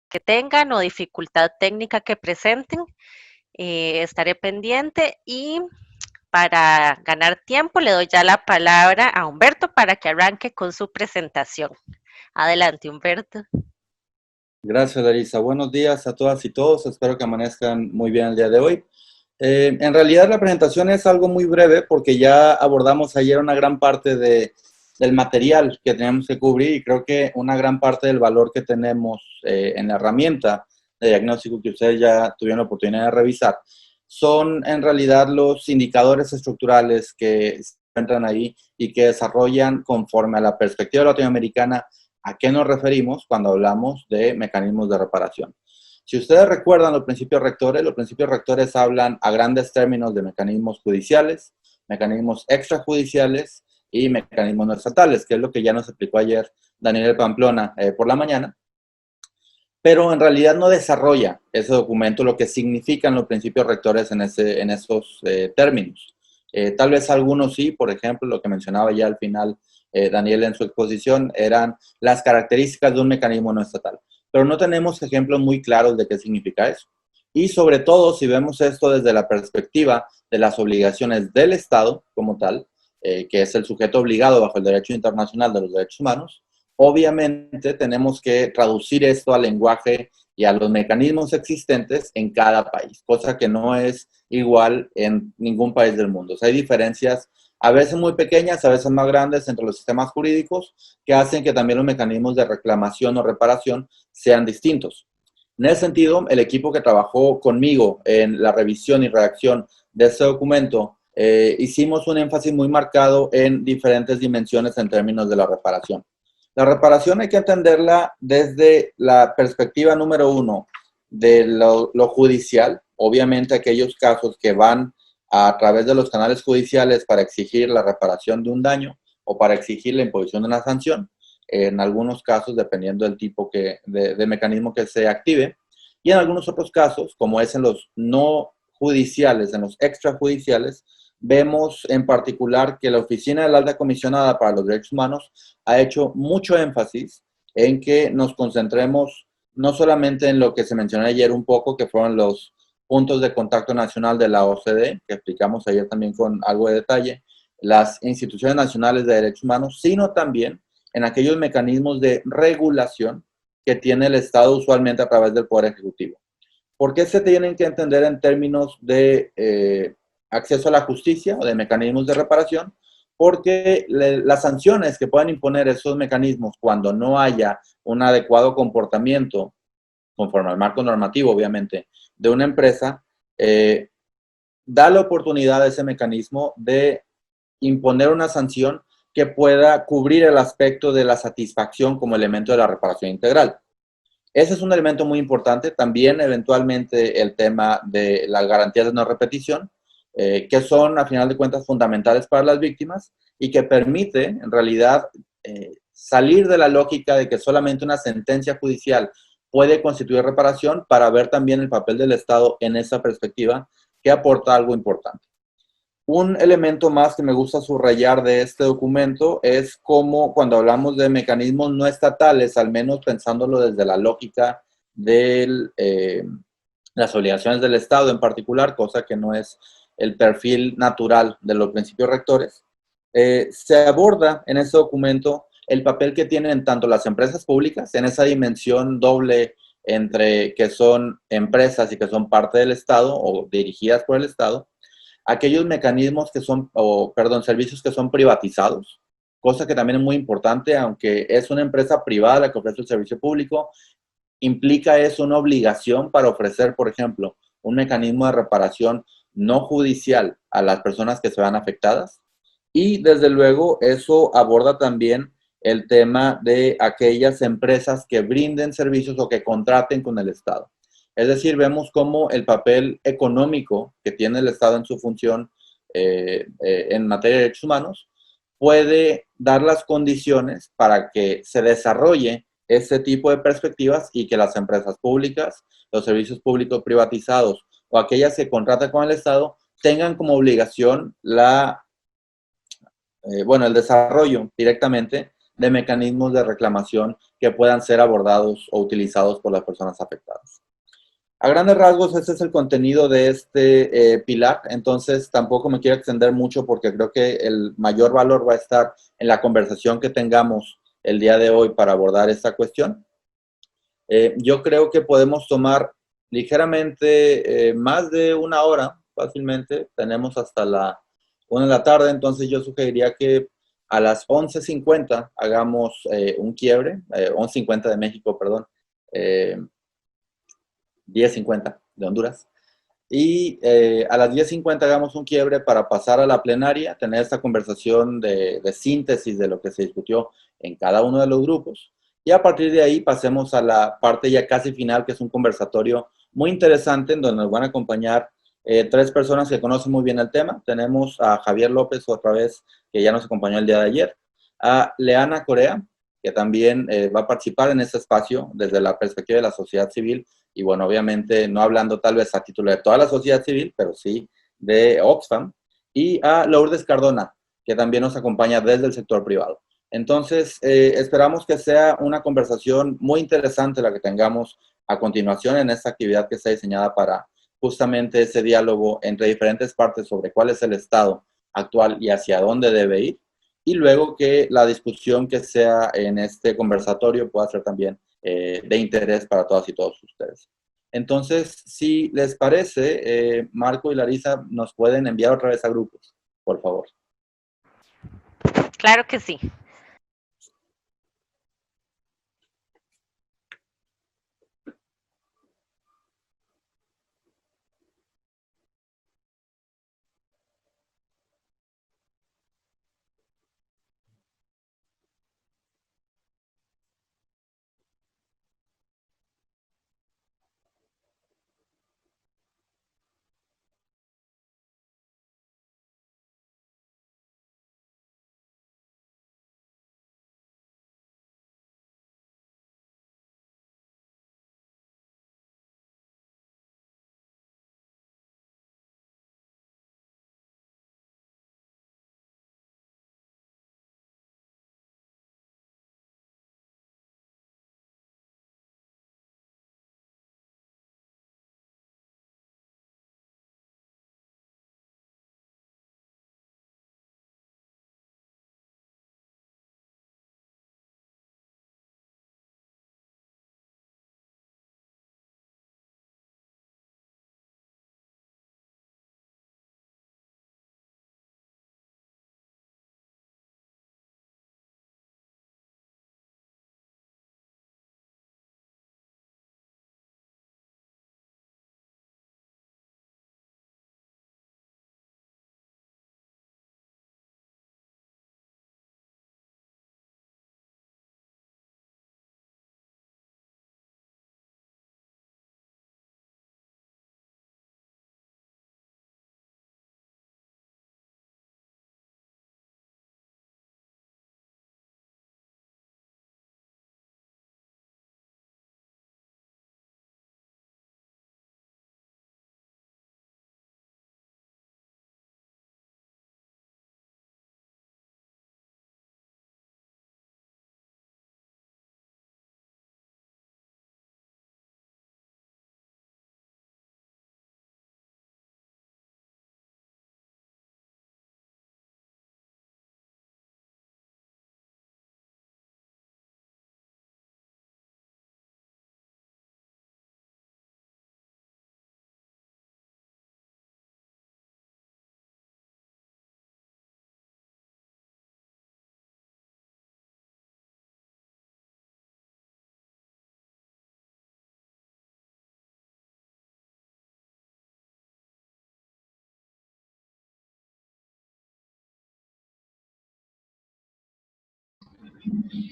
que tengan o dificultad técnica que presenten. Estaré pendiente y para ganar tiempo le doy ya la palabra a Humberto para que arranque con su presentación. Adelante, Humberto. Gracias, Larisa. Buenos días a todas y todos. Espero que amanezcan muy bien el día de hoy. En realidad la presentación es algo muy breve porque ya abordamos ayer una gran parte del material que tenemos que cubrir y creo que una gran parte del valor que tenemos en la herramienta de diagnóstico que ustedes ya tuvieron la oportunidad de revisar son en realidad los indicadores estructurales que se encuentran ahí y que desarrollan conforme a la perspectiva latinoamericana a qué nos referimos cuando hablamos de mecanismos de reparación. Si ustedes recuerdan los principios rectores hablan a grandes términos de mecanismos judiciales, mecanismos extrajudiciales y mecanismos no estatales, que es lo que ya nos explicó ayer Daniel Pamplona por la mañana, pero en realidad no desarrolla ese documento lo que significan los principios rectores en esos términos. Tal vez algunos sí, por ejemplo, lo que mencionaba ya al final Daniel en su exposición, eran las características de un mecanismo no estatal. Pero no tenemos ejemplos muy claros de qué significa eso. Y sobre todo, si vemos esto desde la perspectiva de las obligaciones del Estado como tal, que es el sujeto obligado bajo el derecho internacional de los derechos humanos, obviamente tenemos que traducir esto al lenguaje y a los mecanismos existentes en cada país, cosa que no es igual en ningún país del mundo. O sea, hay diferencias a veces muy pequeñas, a veces más grandes entre los sistemas jurídicos, que hacen que también los mecanismos de reclamación o reparación sean distintos. En ese sentido, el equipo que trabajó conmigo en la revisión y redacción de este documento, hicimos un énfasis muy marcado en diferentes dimensiones en términos de la reparación. La reparación hay que entenderla desde la perspectiva número uno de lo judicial, obviamente aquellos casos que van a través de los canales judiciales para exigir la reparación de un daño o para exigir la imposición de una sanción, en algunos casos dependiendo del tipo de mecanismo que se active, y en algunos otros casos, como es en los no judiciales, en los extrajudiciales, vemos en particular que la Oficina de la Alta Comisionada para los Derechos Humanos ha hecho mucho énfasis en que nos concentremos no solamente en lo que se mencionó ayer un poco, que fueron los puntos de contacto nacional de la OCDE, que explicamos ayer también con algo de detalle, las instituciones nacionales de derechos humanos, sino también en aquellos mecanismos de regulación que tiene el Estado usualmente a través del Poder Ejecutivo. ¿Por qué se tienen que entender en términos de acceso a la justicia o de mecanismos de reparación? Porque las sanciones que puedan imponer esos mecanismos cuando no haya un adecuado comportamiento, conforme al marco normativo, obviamente, de una empresa, da la oportunidad a ese mecanismo de imponer una sanción que pueda cubrir el aspecto de la satisfacción como elemento de la reparación integral. Ese es un elemento muy importante. También, eventualmente, el tema de las garantías de no repetición, que son, a final de cuentas, fundamentales para las víctimas y que permite, en realidad, salir de la lógica de que solamente una sentencia judicial puede constituir reparación para ver también el papel del Estado en esa perspectiva, que aporta algo importante. Un elemento más que me gusta subrayar de este documento es cómo cuando hablamos de mecanismos no estatales, al menos pensándolo desde la lógica de las obligaciones del Estado en particular, cosa que no es el perfil natural de los principios rectores, se aborda en este documento el papel que tienen tanto las empresas públicas en esa dimensión doble entre que son empresas y que son parte del Estado o dirigidas por el Estado, aquellos mecanismos que son, servicios que son privatizados, cosa que también es muy importante, aunque es una empresa privada la que ofrece el servicio público, implica eso una obligación para ofrecer, por ejemplo, un mecanismo de reparación no judicial a las personas que se van afectadas. Y desde luego eso aborda también el tema de aquellas empresas que brinden servicios o que contraten con el Estado. Es decir, vemos cómo el papel económico que tiene el Estado en su función en materia de derechos humanos puede dar las condiciones para que se desarrolle ese tipo de perspectivas y que las empresas públicas, los servicios públicos privatizados o aquellas que contratan con el Estado tengan como obligación el desarrollo directamente de mecanismos de reclamación que puedan ser abordados o utilizados por las personas afectadas. A grandes rasgos, ese es el contenido de este pilar, entonces tampoco me quiero extender mucho porque creo que el mayor valor va a estar en la conversación que tengamos el día de hoy para abordar esta cuestión. Yo creo que podemos tomar ligeramente más de una hora, fácilmente, tenemos hasta la 1 de la tarde, entonces yo sugeriría que a las 11:50 hagamos un quiebre, 11:50 de México, perdón, 10:50 de Honduras. Y a las 10:50 hagamos un quiebre para pasar a la plenaria, tener esta conversación de síntesis de lo que se discutió en cada uno de los grupos. Y a partir de ahí pasemos a la parte ya casi final, que es un conversatorio muy interesante en donde nos van a acompañar tres personas que conocen muy bien el tema. Tenemos a Javier López otra vez, que ya nos acompañó el día de ayer, a Leana Corea, que también va a participar en este espacio desde la perspectiva de la sociedad civil y bueno, obviamente no hablando tal vez a título de toda la sociedad civil, pero sí de Oxfam, y a Lourdes Cardona, que también nos acompaña desde el sector privado. Entonces, esperamos que sea una conversación muy interesante la que tengamos a continuación en esta actividad que está diseñada para justamente ese diálogo entre diferentes partes sobre cuál es el estado actual y hacia dónde debe ir, y luego que la discusión que sea en este conversatorio pueda ser también de interés para todas y todos ustedes. Entonces, si les parece, Marco y Larisa nos pueden enviar otra vez a grupos, por favor. Claro que sí.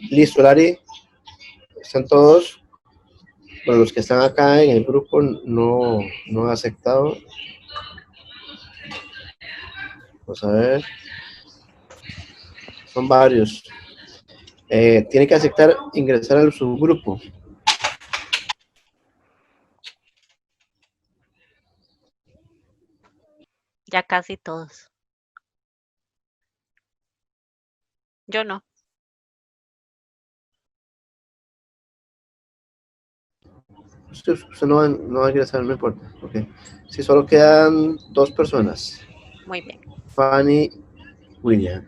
Listo, Lari, están todos. Bueno, los que están acá en el grupo no han aceptado. Vamos a ver. Son varios. Tiene que aceptar ingresar al subgrupo. Ya casi todos. Yo no. Usted no va a ingresar, no importa. Okay. Sí, solo quedan 2 personas. Muy bien. Fanny, William.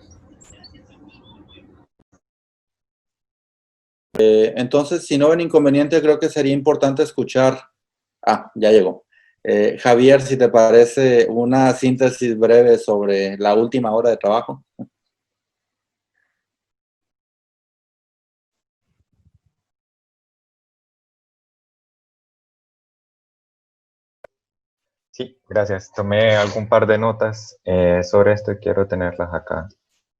Entonces, si no ven inconveniente, creo que sería importante escuchar. Ah, ya llegó. Javier, si te parece una síntesis breve sobre la última hora de trabajo. Sí, gracias. Tomé algún par de notas sobre esto y quiero tenerlas acá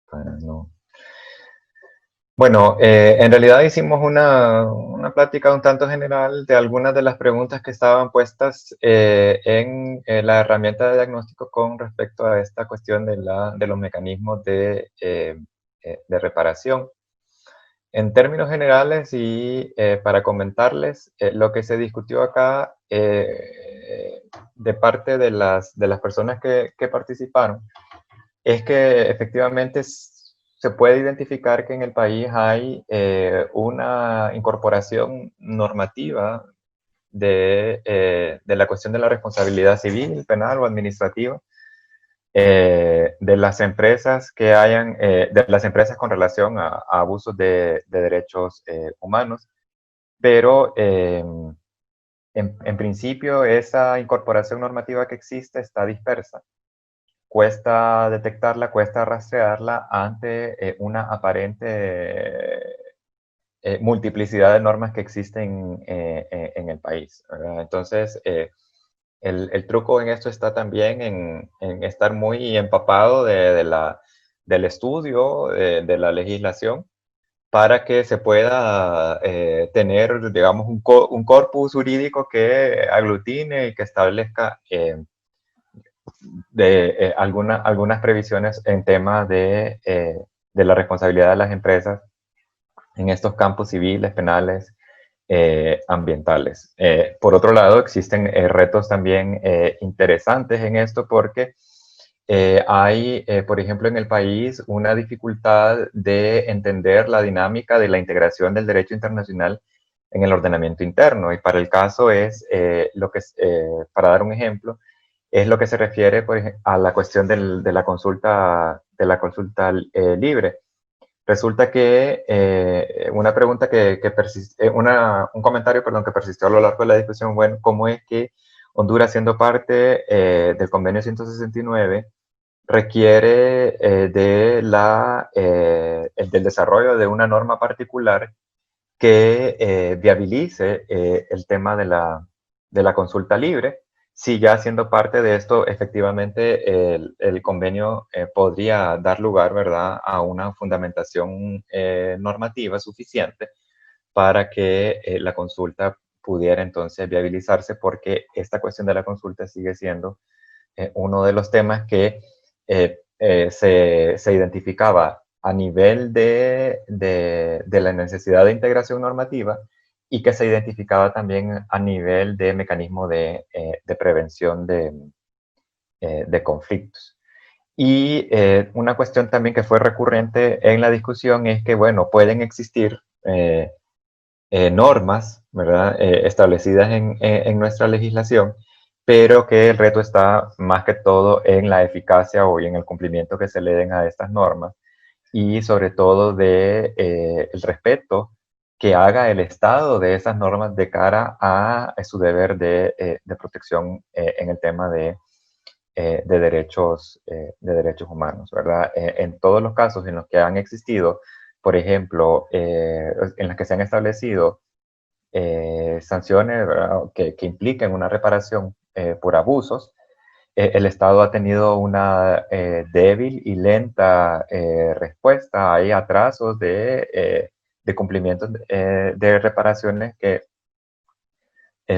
para no... Bueno, en realidad hicimos una plática un tanto general de algunas de las preguntas que estaban puestas en la herramienta de diagnóstico con respecto a esta cuestión de los mecanismos de reparación. En términos generales y para comentarles, lo que se discutió acá de parte de las personas que participaron es que efectivamente se puede identificar que en el país hay una incorporación normativa de la cuestión de la responsabilidad civil, penal o administrativa de las empresas que hayan, de las empresas con relación a abusos de derechos humanos, pero en principio esa incorporación normativa que existe está dispersa. Cuesta detectarla, cuesta rastrearla ante una aparente multiplicidad de normas que existen en el país, ¿verdad? Entonces, el truco en esto está también en estar muy empapado del estudio, de la legislación, para que se pueda tener, digamos, un corpus jurídico que aglutine y que establezca algunas previsiones en temas de la responsabilidad de las empresas en estos campos civiles, penales, ambientales. Por otro lado, existen retos también interesantes en esto porque hay, por ejemplo, en el país una dificultad de entender la dinámica de la integración del derecho internacional en el ordenamiento interno. Y para el caso es para dar un ejemplo, es lo que se refiere a la cuestión de la consulta, libre. Resulta que una pregunta un comentario, perdón, que persistió a lo largo de la discusión, bueno, ¿cómo es que Honduras, siendo parte del convenio 169, requiere del desarrollo de una norma particular que viabilice el tema de la consulta libre? Si ya siendo parte de esto, efectivamente, el convenio podría dar lugar, ¿verdad?, a una fundamentación normativa suficiente para que la consulta pudiera entonces viabilizarse, porque esta cuestión de la consulta sigue siendo uno de los temas que se identificaba a nivel de la necesidad de integración normativa y que se identificaba también a nivel de mecanismo de prevención de conflictos. Y una cuestión también que fue recurrente en la discusión es que, bueno, pueden existir normas, ¿verdad?, establecidas en nuestra legislación, pero que el reto está más que todo en la eficacia o en el cumplimiento que se le den a estas normas y sobre todo el respeto que haga el Estado de esas normas de cara a su deber de protección en el tema de derechos humanos, ¿verdad? En todos los casos en los que han existido, por ejemplo, en los que se han establecido sanciones, ¿verdad?, que impliquen una reparación por abusos, el Estado ha tenido una débil y lenta respuesta. Hay atrasos de cumplimiento de reparaciones que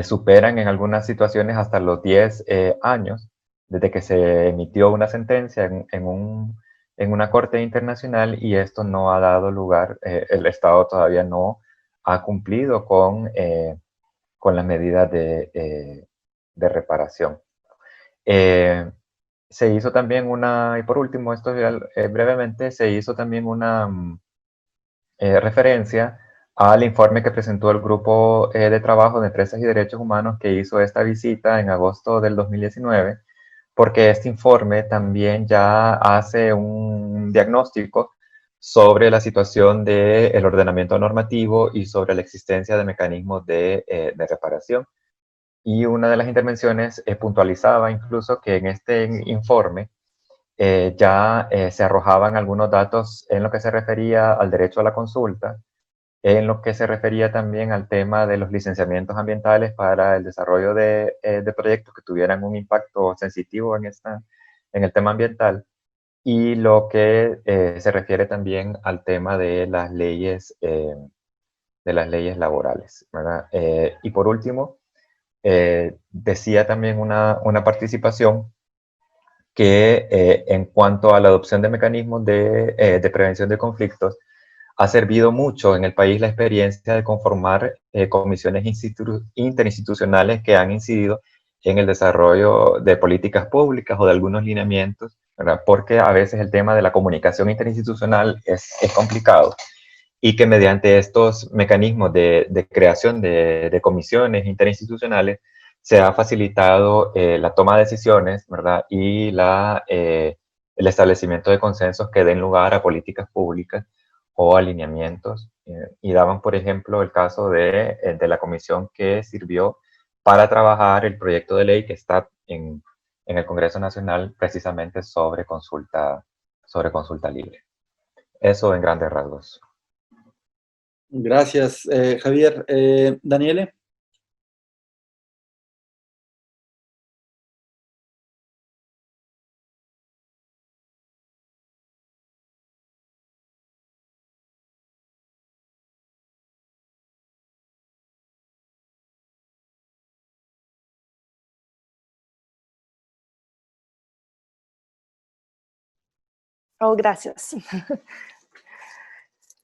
superan en algunas situaciones hasta los 10 años desde que se emitió una sentencia en una corte internacional, y esto no ha dado lugar, el Estado todavía no ha cumplido con las medidas de reparación. Se hizo también y por último, esto brevemente, se hizo también una referencia al informe que presentó el Grupo de Trabajo de Empresas y Derechos Humanos que hizo esta visita en agosto del 2019, porque este informe también ya hace un diagnóstico sobre la situación del ordenamiento normativo y sobre la existencia de mecanismos de reparación. Y una de las intervenciones puntualizaba incluso que en este informe se arrojaban algunos datos en lo que se refería al derecho a la consulta, en lo que se refería también al tema de los licenciamientos ambientales para el desarrollo de proyectos que tuvieran un impacto sensitivo en el tema ambiental, y lo que se refiere también al tema de las leyes laborales, ¿verdad? Y por último, decía también una participación que en cuanto a la adopción de mecanismos de prevención de conflictos, ha servido mucho en el país la experiencia de conformar comisiones interinstitucionales que han incidido en el desarrollo de políticas públicas o de algunos lineamientos, ¿verdad? Porque a veces el tema de la comunicación interinstitucional es complicado, y que mediante estos mecanismos de creación de comisiones interinstitucionales se ha facilitado la toma de decisiones, ¿verdad? Y el establecimiento de consensos que den lugar a políticas públicas o alineamientos. Y daban, por ejemplo, el caso de la comisión que sirvió para trabajar el proyecto de ley que está en el Congreso Nacional precisamente sobre consulta libre. Eso en grandes rasgos. Gracias, Javier. Daniele. Oh, gracias.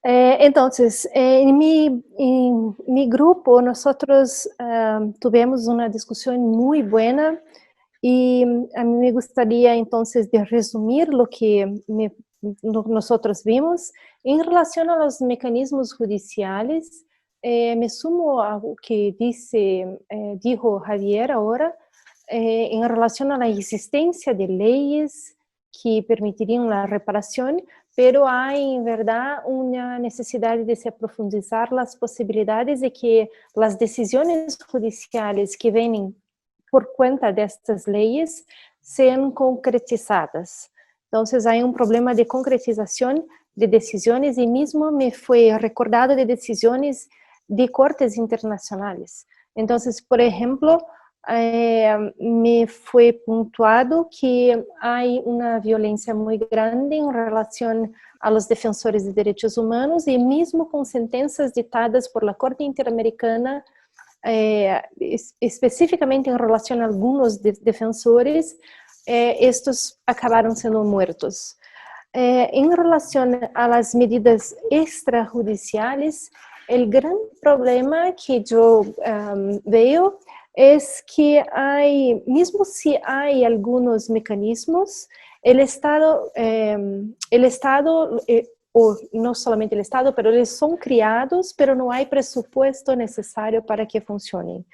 Entonces, en mi grupo, nosotros tuvimos una discusión muy buena y a mí me gustaría entonces de resumir lo que nosotros vimos en relación a los mecanismos judiciales. Me sumo a lo que dijo Javier ahora en relación a la existencia de leyes que permitirían la reparación, pero hay en verdad una necesidad de se profundizar las posibilidades de que las decisiones judiciales que vienen por cuenta de estas leyes sean concretizadas. Entonces hay un problema de concretización de decisiones y mismo me fue recordado de decisiones de cortes internacionales. Entonces, por ejemplo, me fue puntuado que hay una violencia muy grande en relación a los defensores de derechos humanos y mismo con sentencias dictadas por la Corte Interamericana, específicamente en relación a algunos defensores, estos acabaron siendo muertos. En relación a las medidas extrajudiciales, el gran problema que yo veo es que hay, mismo si hay algunos mecanismos, el Estado, o no solamente el Estado, pero eles son criados, pero no hay presupuesto necesario para que funcionen.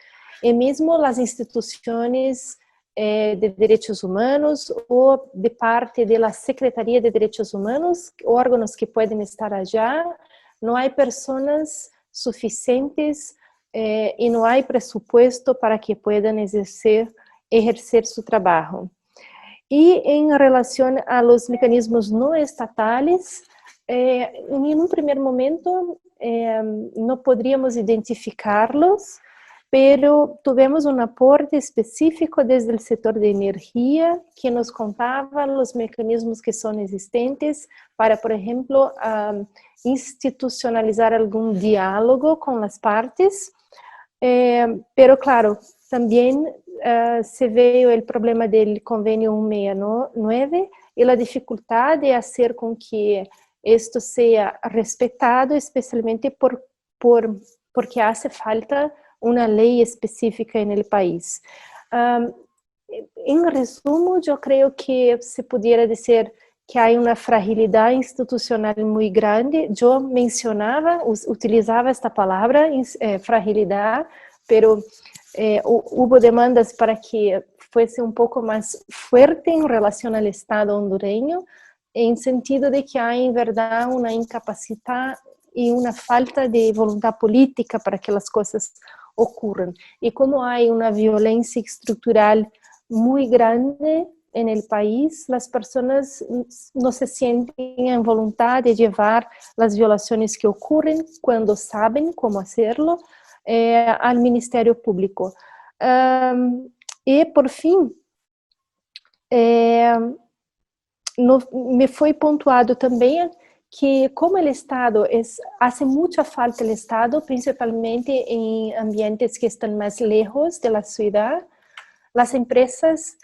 Y mismo las instituciones de derechos humanos o de parte de la Secretaría de Derechos Humanos, órganos que pueden estar allá, no hay personas suficientes y no hay presupuesto para que puedan ejercer su trabajo. Y en relación a los mecanismos no estatales, en un primer momento no podríamos identificarlos, pero tuvimos un aporte específico desde el sector de energía que nos contaba los mecanismos que son existentes para, por ejemplo, institucionalizar algún diálogo con las partes. Pero claro, también se ve el problema del convenio 169 y la dificultad de hacer con que esto sea respetado, especialmente porque hace falta una ley específica en el país. En resumo, yo creo que se pudiera decir que hay una fragilidad institucional muy grande. Yo mencionaba, utilizaba esta palabra, fragilidad, pero hubo demandas para que fuese un poco más fuerte en relación al Estado hondureño, en sentido de que hay en verdad una incapacidad y una falta de voluntad política para que las cosas ocurran. Y como hay una violencia estructural muy grande en el país, las personas no se sienten en voluntad de llevar las violaciones que ocurren cuando saben cómo hacerlo al Ministerio Público. Y por fin, me foi pontuado também que como o Estado hace mucha falta el Estado, principalmente en ambientes que están más lejos de la ciudad, las empresas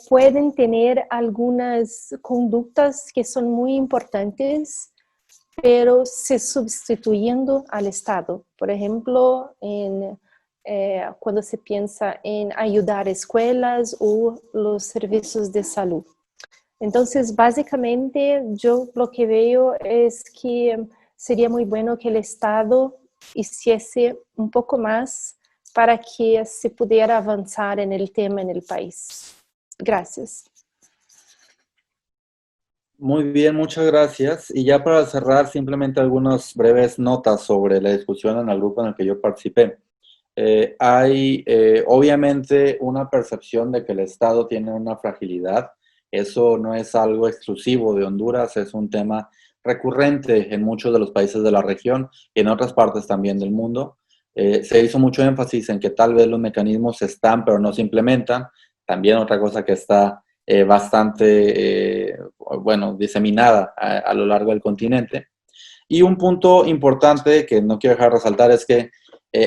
pueden tener algunas conductas que son muy importantes, pero se sustituyendo al Estado. Por ejemplo, cuando se piensa en ayudar escuelas o los servicios de salud. Entonces, básicamente, yo lo que veo es que sería muy bueno que el Estado hiciese un poco más para que se pudiera avanzar en el tema en el país. Gracias. Muy bien, muchas gracias. Y ya para cerrar, simplemente algunas breves notas sobre la discusión en el grupo en el que yo participé. Hay obviamente una percepción de que el Estado tiene una fragilidad. Eso no es algo exclusivo de Honduras, es un tema recurrente en muchos de los países de la región y en otras partes también del mundo. Se hizo mucho énfasis en que tal vez los mecanismos están, pero no se implementan. También otra cosa que está bastante, bueno, diseminada a lo largo del continente. Y un punto importante que no quiero dejar de resaltar es que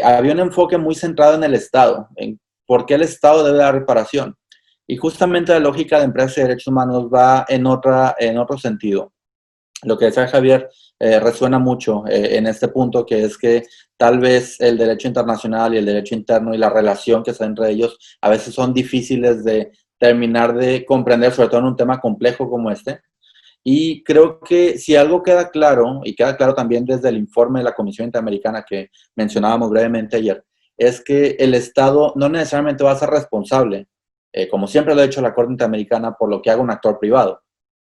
había un enfoque muy centrado en el Estado, en por qué el Estado debe dar reparación. Y justamente la lógica de empresas y derechos humanos va en otro sentido. Lo que decía Javier resuena mucho en este punto, que es que tal vez el derecho internacional y el derecho interno y la relación que está entre ellos a veces son difíciles de terminar de comprender, sobre todo en un tema complejo como este. Y creo que si algo queda claro, y queda claro también desde el informe de la Comisión Interamericana que mencionábamos brevemente ayer, es que el Estado no necesariamente va a ser responsable, como siempre lo ha hecho la Corte Interamericana, por lo que haga un actor privado.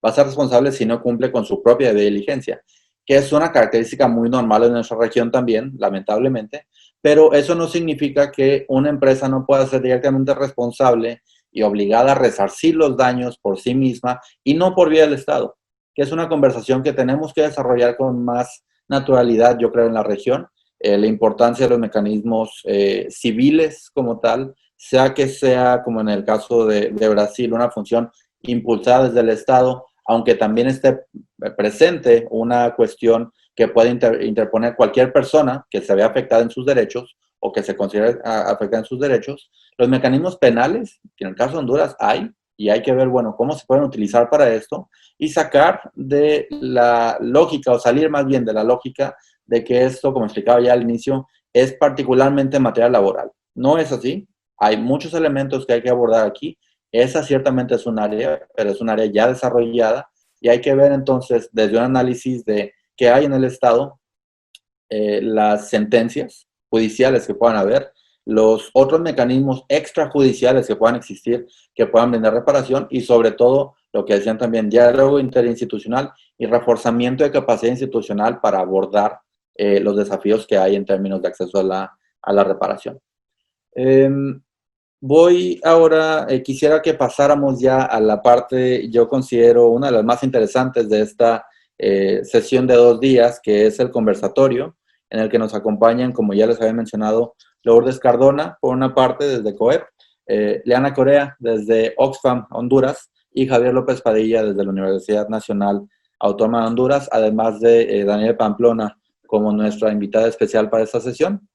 Va a ser responsable si no cumple con su propia diligencia, que es una característica muy normal en nuestra región también, lamentablemente, pero eso no significa que una empresa no pueda ser directamente responsable y obligada a resarcir los daños por sí misma y no por vía del Estado, que es una conversación que tenemos que desarrollar con más naturalidad, yo creo, en la región. La importancia de los mecanismos civiles como tal, sea que sea, como en el caso de Brasil, una función impulsada desde el Estado, aunque también esté presente una cuestión que puede interponer cualquier persona que se vea afectada en sus derechos o que se considere afectada en sus derechos. Los mecanismos penales, que en el caso de Honduras hay, y hay que ver, bueno, cómo se pueden utilizar para esto y sacar de la lógica, o salir más bien de la lógica de que esto, como explicaba ya al inicio, es particularmente en materia laboral. No es así. Hay muchos elementos que hay que abordar aquí. Esa ciertamente es un área, pero es un área ya desarrollada y hay que ver entonces desde un análisis de qué hay en el Estado, las sentencias judiciales que puedan haber, los otros mecanismos extrajudiciales que puedan existir, que puedan brindar reparación y sobre todo, lo que decían también, diálogo interinstitucional y reforzamiento de capacidad institucional para abordar los desafíos que hay en términos de acceso a la reparación. Voy ahora, quisiera que pasáramos ya a la parte, yo considero una de las más interesantes de esta sesión de 2 días, que es el conversatorio, en el que nos acompañan, como ya les había mencionado, Lourdes Cardona, por una parte, desde COEP, Leana Corea, desde Oxfam, Honduras, y Javier López Padilla, desde la Universidad Nacional Autónoma de Honduras, además de Daniel Pamplona, como nuestra invitada especial para esta sesión.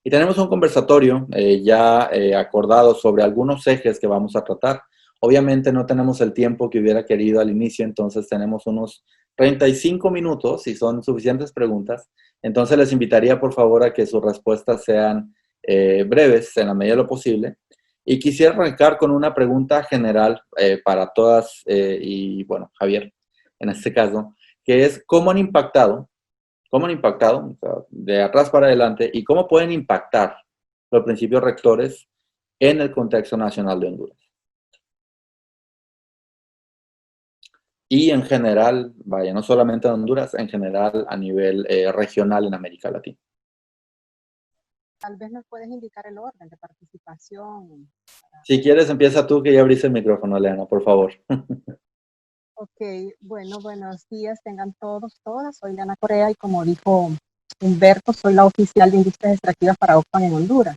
Y tenemos un conversatorio ya acordado sobre algunos ejes que vamos a tratar. Obviamente no tenemos el tiempo que hubiera querido al inicio, entonces tenemos unos 35 minutos y son suficientes preguntas. Entonces les invitaría por favor a que sus respuestas sean breves en la medida de lo posible. Y quisiera arrancar con una pregunta general para todas, y bueno, Javier, en este caso, que es cómo han impactado, o sea, de atrás para adelante, y cómo pueden impactar los principios rectores en el contexto nacional de Honduras. Y en general, vaya, no solamente en Honduras, en general a nivel regional en América Latina. Tal vez nos puedes indicar el orden de participación. Si quieres, empieza tú, que ya abriste el micrófono, Leana, por favor. Ok, bueno, buenos días, tengan todos, todas. Soy Leana Correa y como dijo Humberto, soy la oficial de Industrias Extractivas para Oxfam en Honduras.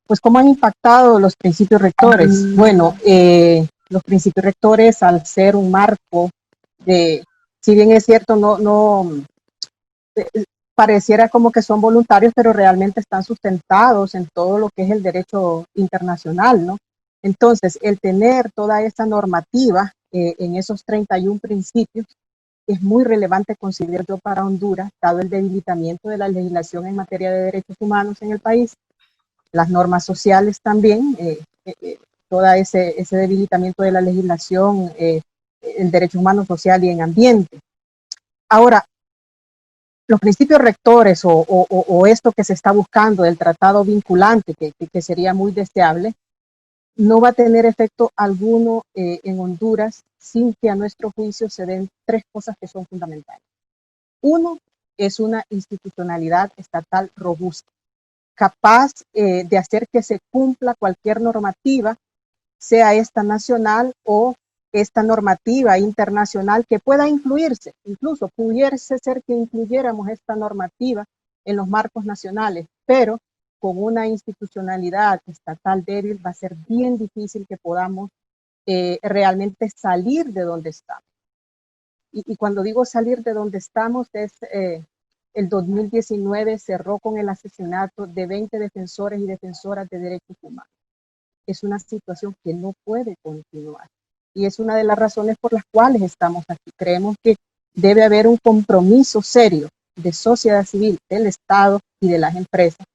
Pues, ¿cómo han impactado los principios rectores? Bueno, los principios rectores, al ser un marco de, si bien es cierto, pareciera como que son voluntarios, pero realmente están sustentados en todo lo que es el derecho internacional, ¿no? Entonces, el tener toda esa normativa en esos 31 principios es muy relevante, considero yo, para Honduras, dado el debilitamiento de la legislación en materia de derechos humanos en el país, las normas sociales también, todo ese debilitamiento de la legislación en derechos humanos, social y en ambiente. Ahora, los principios rectores o esto que se está buscando del tratado vinculante, que sería muy deseable, no va a tener efecto alguno en Honduras sin que a nuestro juicio se den tres cosas que son fundamentales. Uno, es una institucionalidad estatal robusta, capaz de hacer que se cumpla cualquier normativa, sea esta nacional o esta normativa internacional que pueda incluirse. Incluso pudiese ser que incluyéramos esta normativa en los marcos nacionales, pero con una institucionalidad estatal débil va a ser bien difícil que podamos realmente salir de donde estamos. Y cuando digo salir de donde estamos es el 2019 cerró con el asesinato de 20 defensores y defensoras de derechos humanos. Es una situación que no puede continuar. Y es una de las razones por las cuales estamos aquí. Creemos que debe haber un compromiso serio de sociedad civil, del Estado y de las empresas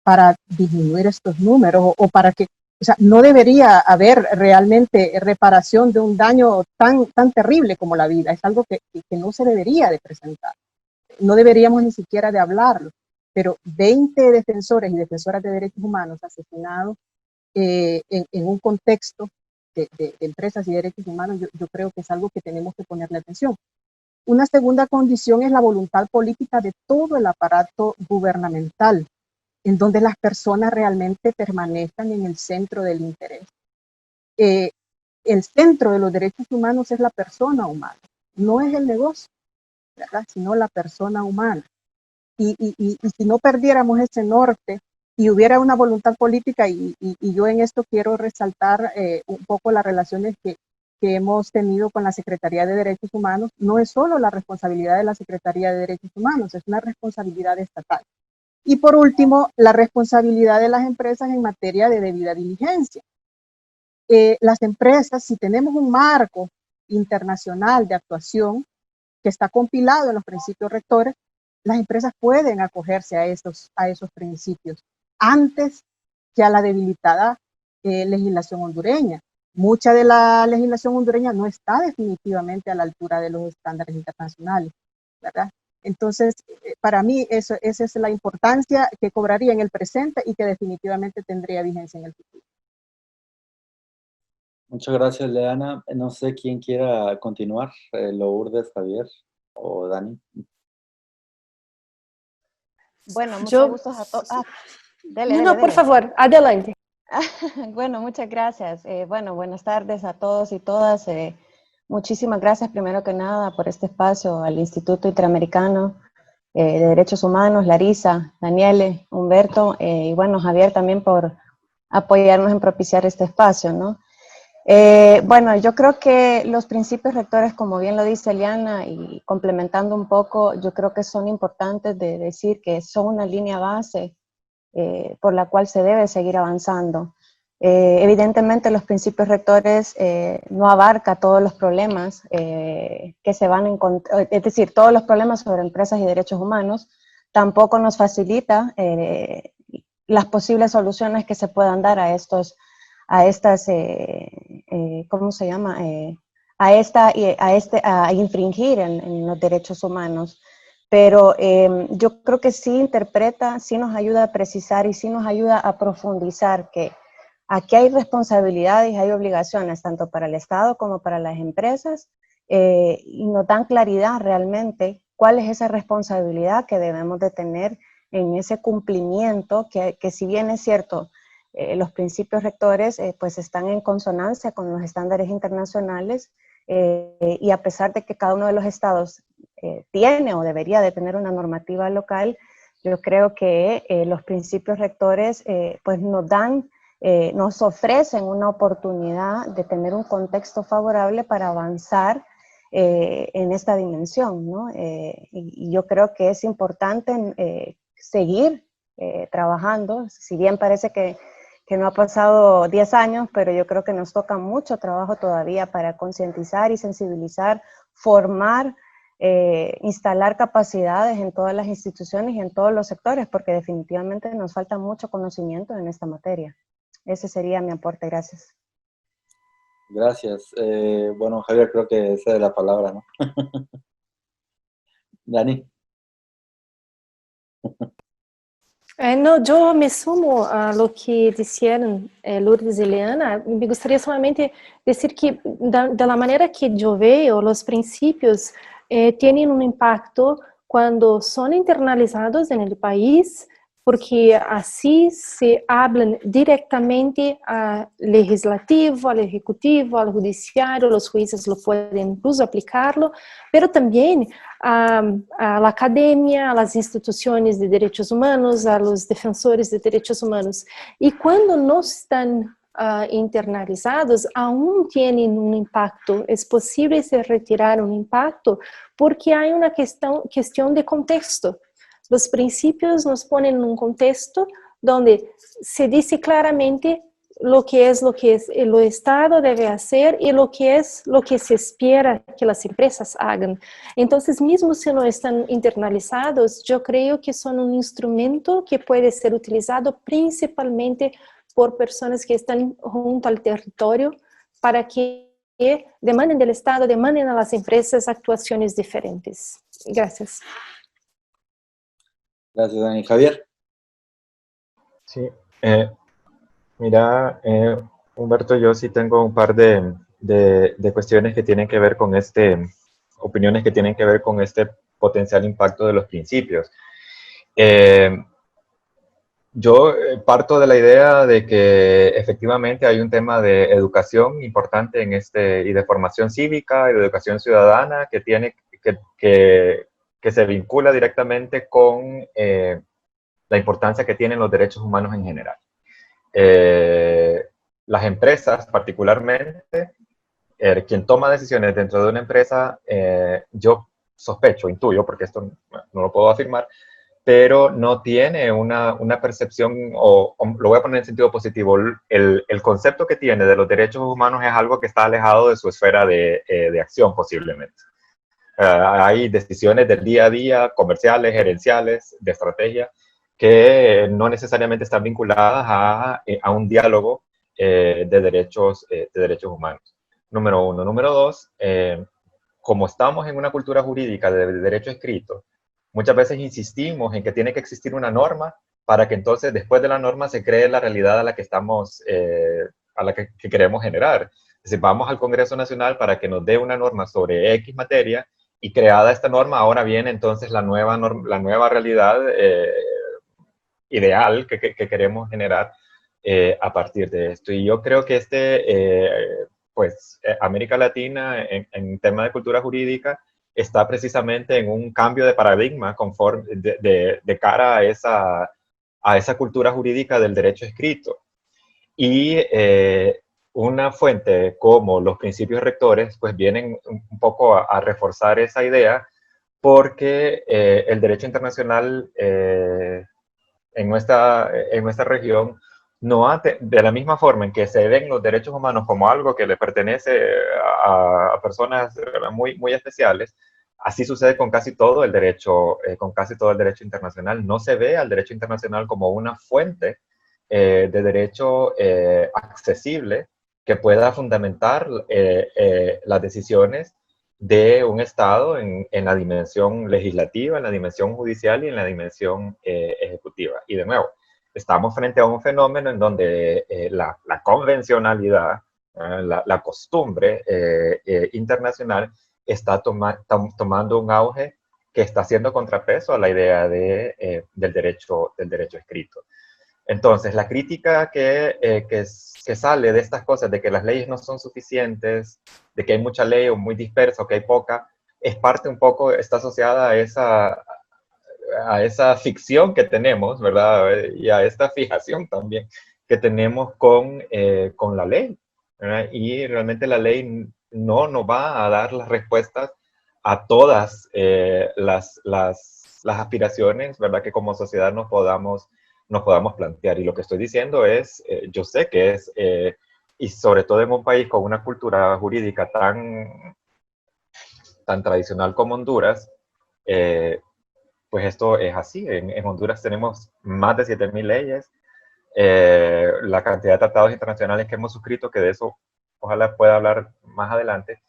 para disminuir estos números o para que, o sea, no debería haber realmente reparación de un daño tan terrible como la vida. Es algo que no se debería de presentar. No deberíamos ni siquiera de hablarlo. Pero 20 defensores y defensoras de derechos humanos asesinados en un contexto de empresas y derechos humanos, yo creo que es algo que tenemos que ponerle atención. Una segunda condición es la voluntad política de todo el aparato gubernamental, en donde las personas realmente permanezcan en el centro del interés. El centro de los derechos humanos es la persona humana, no es el negocio, ¿verdad? Sino la persona humana. Y si no perdiéramos ese norte, y hubiera una voluntad política, y yo en esto quiero resaltar un poco las relaciones que hemos tenido con la Secretaría de Derechos Humanos, no es solo la responsabilidad de la Secretaría de Derechos Humanos, es una responsabilidad estatal. Y por último, la responsabilidad de las empresas en materia de debida diligencia. Las empresas, si tenemos un marco internacional de actuación que está compilado en los principios rectores, las empresas pueden acogerse a esos principios antes que a la debilitada legislación hondureña. Mucha de la legislación hondureña no está definitivamente a la altura de los estándares internacionales, ¿verdad? Entonces, para mí, esa es la importancia que cobraría en el presente y que definitivamente tendría vigencia en el futuro. Muchas gracias, Leana. No sé quién quiera continuar, Lourdes, Javier o Dani. Bueno, muchos gustos a todos. No, por favor, adelante. Bueno, muchas gracias. Bueno, buenas tardes a todos y todas. Muchísimas gracias, primero que nada, por este espacio al Instituto Interamericano de Derechos Humanos, Larisa, Daniele, Humberto, y bueno, Javier también por apoyarnos en propiciar este espacio, ¿no? Bueno, yo creo que los principios rectores, como bien lo dice Eliana, y complementando un poco, yo creo que son importantes de decir que son una línea base por la cual se debe seguir avanzando. Evidentemente los principios rectores no abarca todos los problemas que se van a encontrar, es decir, todos los problemas sobre empresas y derechos humanos, tampoco nos facilita las posibles soluciones que se puedan dar a estos a estas, ¿cómo se llama? A infringir en los derechos humanos. Pero yo creo que sí interpreta, sí nos ayuda a precisar y sí nos ayuda a profundizar que aquí hay responsabilidades y hay obligaciones tanto para el Estado como para las empresas, y nos dan claridad realmente cuál es esa responsabilidad que debemos de tener en ese cumplimiento, que si bien es cierto, los principios rectores pues están en consonancia con los estándares internacionales, y a pesar de que cada uno de los estados tiene o debería de tener una normativa local, yo creo que los principios rectores pues nos ofrecen una oportunidad de tener un contexto favorable para avanzar en esta dimensión, ¿no? Y yo creo que es importante seguir trabajando, si bien parece que no ha pasado 10 años, pero yo creo que nos toca mucho trabajo todavía para concientizar y sensibilizar, formar, instalar capacidades en todas las instituciones y en todos los sectores, porque definitivamente nos falta mucho conocimiento en esta materia. Ese sería mi aporte, gracias. Gracias. Bueno, Javier, creo que esa es la palabra, ¿no? Dani. No, yo me sumo a lo que dijeron Lourdes y Leana. Me gustaría solamente decir que de la manera que yo veo, los principios tienen un impacto cuando son internalizados en el país, porque así se hablan directamente al legislativo, al ejecutivo, al judiciario, los jueces lo pueden incluso aplicarlo, pero también a la academia, a las instituciones de derechos humanos, a los defensores de derechos humanos. Y cuando no están internalizados, aún tienen un impacto. Es posible se retirar un impacto porque hay una cuestión de contexto. Los principios nos ponen en un contexto donde se dice claramente lo que el Estado debe hacer y lo que se espera que las empresas hagan. Entonces, mismo si no están internalizados, yo creo que son un instrumento que puede ser utilizado principalmente por personas que están junto al territorio para que demanden del Estado, demanden a las empresas actuaciones diferentes. Gracias. Gracias, Dani. Javier. Sí, mira, Humberto, yo sí tengo un par de cuestiones que tienen que ver con opiniones que tienen que ver con este potencial impacto de los principios. Yo parto de la idea de que efectivamente hay un tema de educación importante y de formación cívica y de educación ciudadana que tiene que se vincula directamente con la importancia que tienen los derechos humanos en general. Las empresas, particularmente, quien toma decisiones dentro de una empresa, yo sospecho, intuyo, porque esto no lo puedo afirmar, pero no tiene una percepción, o lo voy a poner en sentido positivo, el concepto que tiene de los derechos humanos es algo que está alejado de su esfera de acción, posiblemente. Hay decisiones del día a día, comerciales, gerenciales, de estrategia, que no necesariamente están vinculadas a un diálogo de derechos humanos. Número uno. Número dos, como estamos en una cultura jurídica de derecho escrito, muchas veces insistimos en que tiene que existir una norma para que entonces después de la norma se cree la realidad a la que estamos, a la que queremos generar. Es decir, vamos al Congreso Nacional para que nos dé una norma sobre X materia y creada esta norma, ahora viene entonces la nueva realidad ideal que queremos generar a partir de esto. Y yo creo que América Latina en tema de cultura jurídica está precisamente en un cambio de paradigma de cara a esa cultura jurídica del derecho escrito. Y una fuente como los principios rectores pues vienen un poco a reforzar esa idea, porque el derecho internacional en nuestra región de la misma forma en que se ven los derechos humanos como algo que le pertenece a personas muy, muy especiales, así sucede con casi todo el derecho internacional. No se ve al derecho internacional como una fuente de derecho accesible que pueda fundamentar las decisiones de un Estado en la dimensión legislativa, en la dimensión judicial y en la dimensión ejecutiva. Y de nuevo, estamos frente a un fenómeno en donde la convencionalidad, la costumbre internacional está tomando un auge que está haciendo contrapeso a la idea del derecho escrito. Entonces, la crítica que sale de estas cosas, de que las leyes no son suficientes, de que hay mucha ley o muy dispersa o que hay poca, es parte un poco, está asociada a esa ficción que tenemos, ¿verdad? Y a esta fijación también que tenemos con la ley, ¿verdad? Y realmente la ley no nos va a dar las respuestas a todas las aspiraciones, ¿verdad? Que como sociedad nos podamos plantear. Y lo que estoy diciendo es, yo sé que es, y sobre todo en un país con una cultura jurídica tan tradicional como Honduras, pues esto es así. En Honduras tenemos más de 7.000 leyes, la cantidad de tratados internacionales que hemos suscrito, que de eso ojalá pueda hablar más adelante.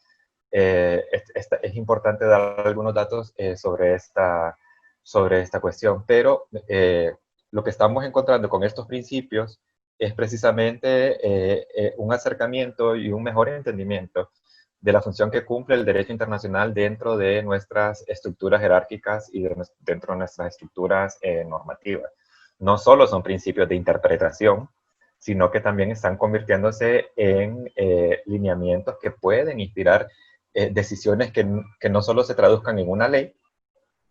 Es importante dar algunos datos sobre esta cuestión, pero lo que estamos encontrando con estos principios es precisamente un acercamiento y un mejor entendimiento de la función que cumple el derecho internacional dentro de nuestras estructuras jerárquicas y dentro de nuestras estructuras normativas. No solo son principios de interpretación, sino que también están convirtiéndose en lineamientos que pueden inspirar decisiones que no solo se traduzcan en una ley,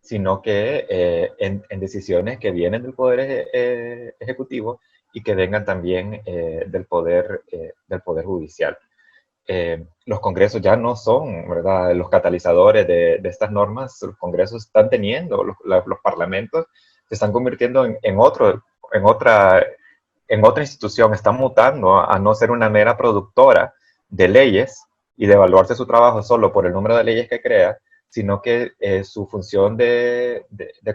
sino que en decisiones que vienen del Poder Ejecutivo y que vengan también del poder Judicial. Los congresos ya no son, ¿verdad?, los catalizadores de estas normas. Los congresos están teniendo, los parlamentos se están convirtiendo en otra institución, están mutando a no ser una mera productora de leyes y de evaluarse su trabajo solo por el número de leyes que crea, sino que su función de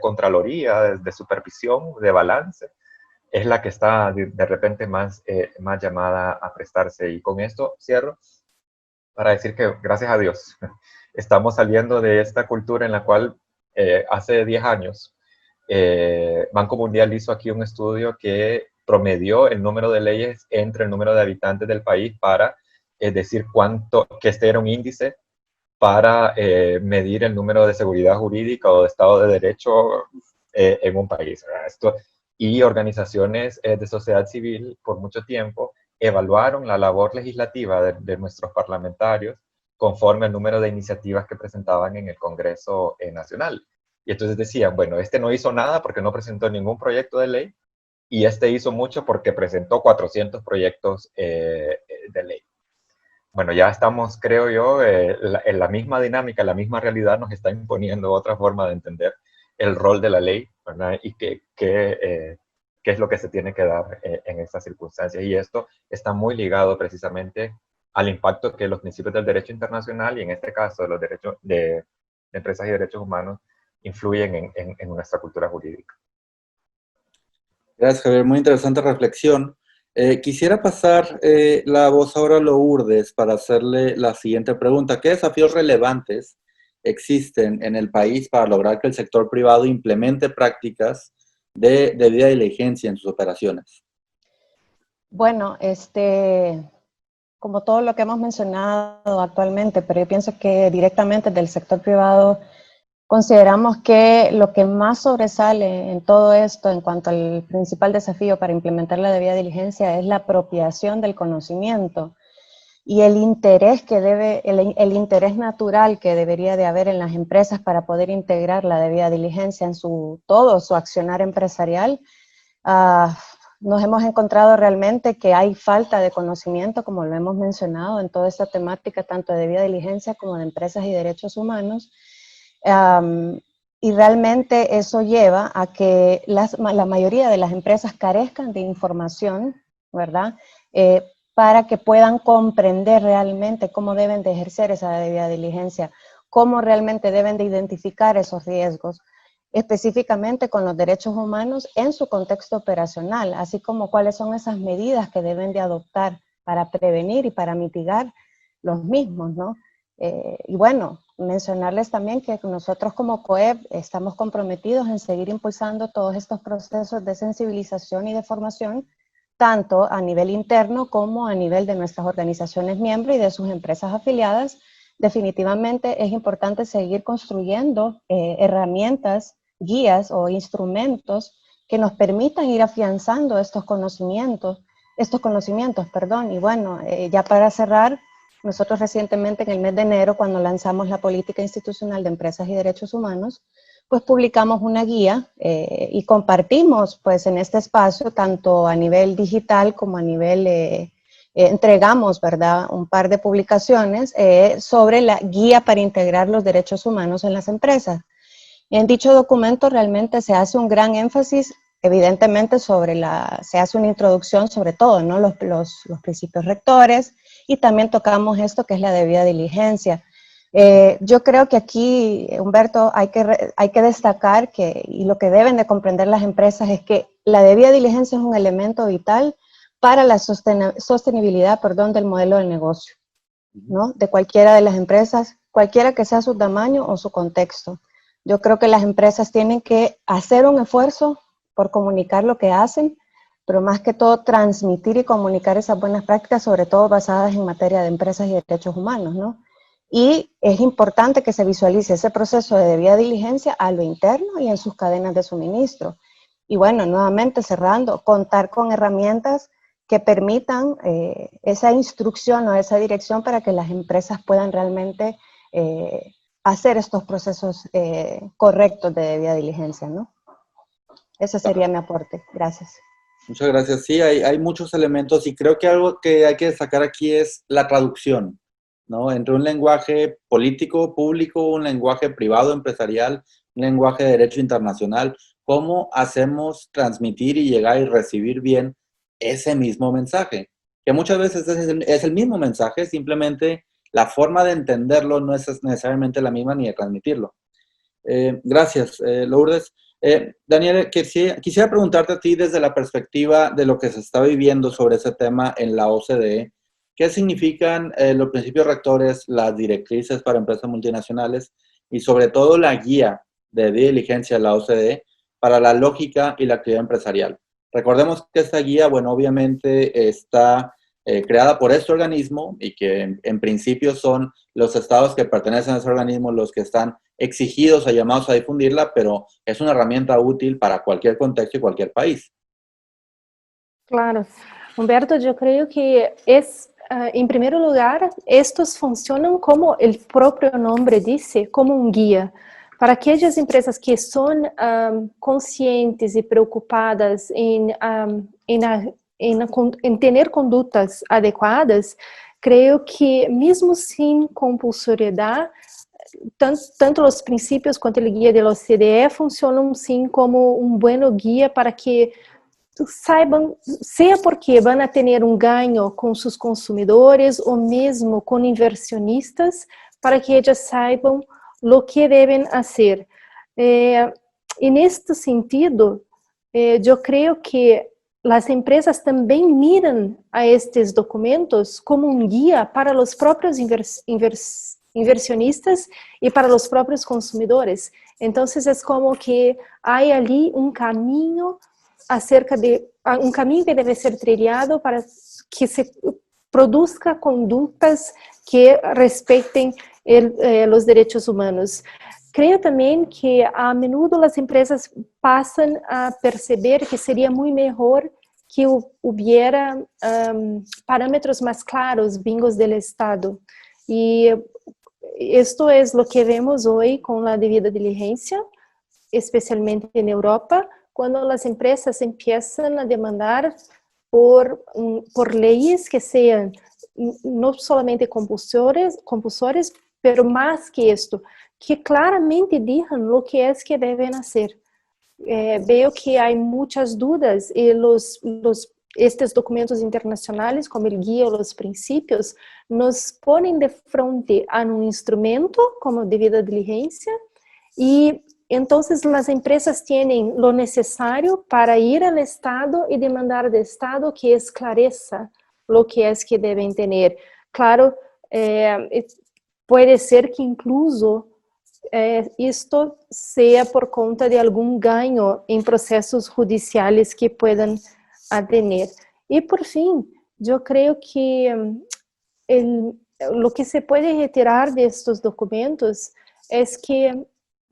contraloría, de supervisión, de balance, es la que está de repente más llamada a prestarse. Y con esto cierro para decir que, gracias a Dios, estamos saliendo de esta cultura en la cual hace 10 años Banco Mundial hizo aquí un estudio que promedió el número de leyes entre el número de habitantes del país para decir que este era un índice para medir el número de seguridad jurídica o de Estado de Derecho en un país. Y organizaciones de sociedad civil por mucho tiempo evaluaron la labor legislativa de nuestros parlamentarios conforme al número de iniciativas que presentaban en el Congreso Nacional. Y entonces decían, bueno, este no hizo nada porque no presentó ningún proyecto de ley, y este hizo mucho porque presentó 400 proyectos de ley. Bueno, ya estamos, creo yo, en la misma dinámica, la misma realidad nos está imponiendo otra forma de entender el rol de la ley, ¿verdad? Y qué es lo que se tiene que dar en estas circunstancias. Y esto está muy ligado precisamente al impacto que los principios del derecho internacional, y en este caso de los derechos de empresas y derechos humanos, influyen en nuestra cultura jurídica. Gracias, Javier. Muy interesante reflexión. Quisiera pasar la voz ahora a Lourdes para hacerle la siguiente pregunta. ¿Qué desafíos relevantes existen en el país para lograr que el sector privado implemente prácticas de debida diligencia en sus operaciones? Bueno, como todo lo que hemos mencionado actualmente, pero yo pienso que directamente del sector privado consideramos que lo que más sobresale en todo esto en cuanto al principal desafío para implementar la debida diligencia es la apropiación del conocimiento y el interés el interés natural que debería de haber en las empresas para poder integrar la debida diligencia en todo su accionar empresarial. Nos hemos encontrado realmente que hay falta de conocimiento, como lo hemos mencionado, en toda esta temática, tanto de debida diligencia como de empresas y derechos humanos. Y realmente eso lleva a que la mayoría de las empresas carezcan de información, ¿verdad? Para que puedan comprender realmente cómo deben de ejercer esa debida diligencia, cómo realmente deben de identificar esos riesgos. específicamente con los derechos humanos en su contexto operacional, así como cuáles son esas medidas que deben de adoptar para prevenir y para mitigar los mismos, ¿no? Y bueno, mencionarles también que nosotros como COEP estamos comprometidos en seguir impulsando todos estos procesos de sensibilización y de formación, tanto a nivel interno como a nivel de nuestras organizaciones miembros y de sus empresas afiliadas. Definitivamente es importante seguir construyendo herramientas, guías o instrumentos que nos permitan ir afianzando estos conocimientos, y bueno, ya para cerrar, nosotros recientemente en el mes de enero, cuando lanzamos la Política Institucional de Empresas y Derechos Humanos, pues publicamos una guía y compartimos pues en este espacio, tanto a nivel digital como a nivel, entregamos, ¿verdad?, un par de publicaciones sobre la guía para integrar los derechos humanos en las empresas. En dicho documento realmente se hace un gran énfasis, evidentemente se hace una introducción sobre todo, ¿no?, los principios rectores, y también tocamos esto que es la debida diligencia. Yo creo que aquí, Humberto, hay que destacar que, y lo que deben de comprender las empresas es que la debida diligencia es un elemento vital para la sostenibilidad, del modelo de negocio, ¿no?, de cualquiera de las empresas, cualquiera que sea su tamaño o su contexto. Yo creo que las empresas tienen que hacer un esfuerzo por comunicar lo que hacen, pero más que todo transmitir y comunicar esas buenas prácticas, sobre todo basadas en materia de empresas y derechos humanos, ¿no? Y es importante que se visualice ese proceso de debida diligencia a lo interno y en sus cadenas de suministro. Y bueno, nuevamente cerrando, contar con herramientas que permitan esa instrucción o esa dirección para que las empresas puedan realmente hacer estos procesos correctos de debida diligencia, ¿no? Ese sería mi aporte. Gracias. Muchas gracias. Sí, hay muchos elementos y creo que algo que hay que destacar aquí es la traducción, ¿no? Entre un lenguaje político, público, un lenguaje privado, empresarial, un lenguaje de derecho internacional. ¿Cómo hacemos transmitir y llegar y recibir bien ese mismo mensaje? Que muchas veces es el mismo mensaje, simplemente la forma de entenderlo no es necesariamente la misma ni de transmitirlo. Gracias, Lourdes. Daniel, quisiera preguntarte a ti desde la perspectiva de lo que se está viviendo sobre ese tema en la OCDE. ¿Qué significan los principios rectores, las directrices para empresas multinacionales y sobre todo la guía de diligencia de la OCDE para la lógica y la actividad empresarial? Recordemos que esta guía, bueno, obviamente está creada por este organismo y que en principio son los estados que pertenecen a ese organismo los que están exigidos o llamados a difundirla, pero es una herramienta útil para cualquier contexto y cualquier país. Claro. Humberto, yo creo que es, en primer lugar, estos funcionan como el propio nombre dice, como un guía. Para aquellas empresas que son conscientes y preocupadas en tener condutas adequadas, creo que mesmo sin compulsoriedad, tanto os princípios quanto a guia da OCDE funcionam sim como um bom guia para que saibam, seja porque vão ter um ganho com seus consumidores ou mesmo com inversionistas, para que eles saibam o que devem fazer. E neste sentido, eu creio que as empresas também miram a estes documentos como um guia para os próprios inversionistas e para os próprios consumidores. Então, é como que há ali um caminho que deve ser trilhado para que se produza condutas que respeitem os direitos humanos. Creio também que a menudo as empresas passam a perceber que seria muito melhor que hubiera parâmetros mais claros vindos do Estado. E isto é o que vemos hoje com a devida diligência, especialmente na Europa, quando as empresas começam a demandar por leis que sejam não somente compulsórias, pero mais que isto, que claramente digam o que é que devem fazer. Veo que há muitas dúvidas e estes documentos internacionais, como o guia ou os princípios, nos põem de frente a um instrumento como devida diligência e entonces las empresas tienen lo necesario para ir al Estado y demandar del Estado que esclarezca lo que es que deben tener. Claro, puede ser que incluso esto sea por conta de algún ganho en procesos judiciales que puedan tener. Y por fin, yo creo que lo que se puede retirar de estos documentos es que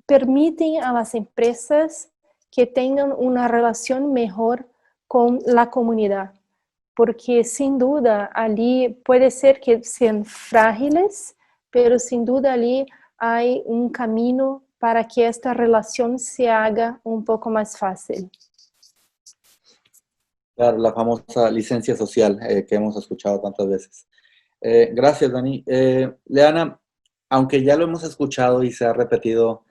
permiten a las empresas que tengan una relación mejor con la comunidad, porque sin duda allí puede ser que sean frágiles, pero sin duda allí hay un camino para que esta relación se haga un poco más fácil. Claro, la famosa licencia social que hemos escuchado tantas veces. Gracias, Dani. Leana, aunque ya lo hemos escuchado y se ha repetido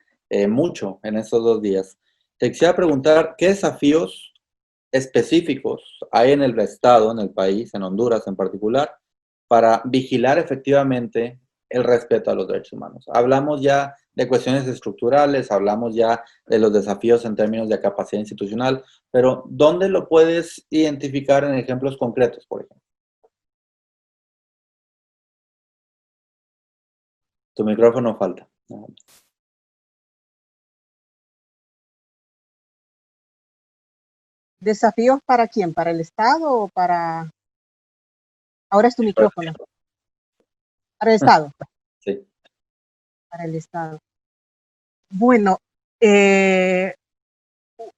mucho en estos 2 días, te quisiera preguntar, ¿qué desafíos específicos hay en el Estado, en el país, en Honduras en particular, para vigilar efectivamente el respeto a los derechos humanos? Hablamos ya de cuestiones estructurales, hablamos ya de los desafíos en términos de capacidad institucional, pero ¿dónde lo puedes identificar en ejemplos concretos, por ejemplo? Tu micrófono falta. ¿Desafíos para quién? ¿Para el Estado o para...? Ahora es tu micrófono. Para el Estado. Sí. Para el Estado. Bueno,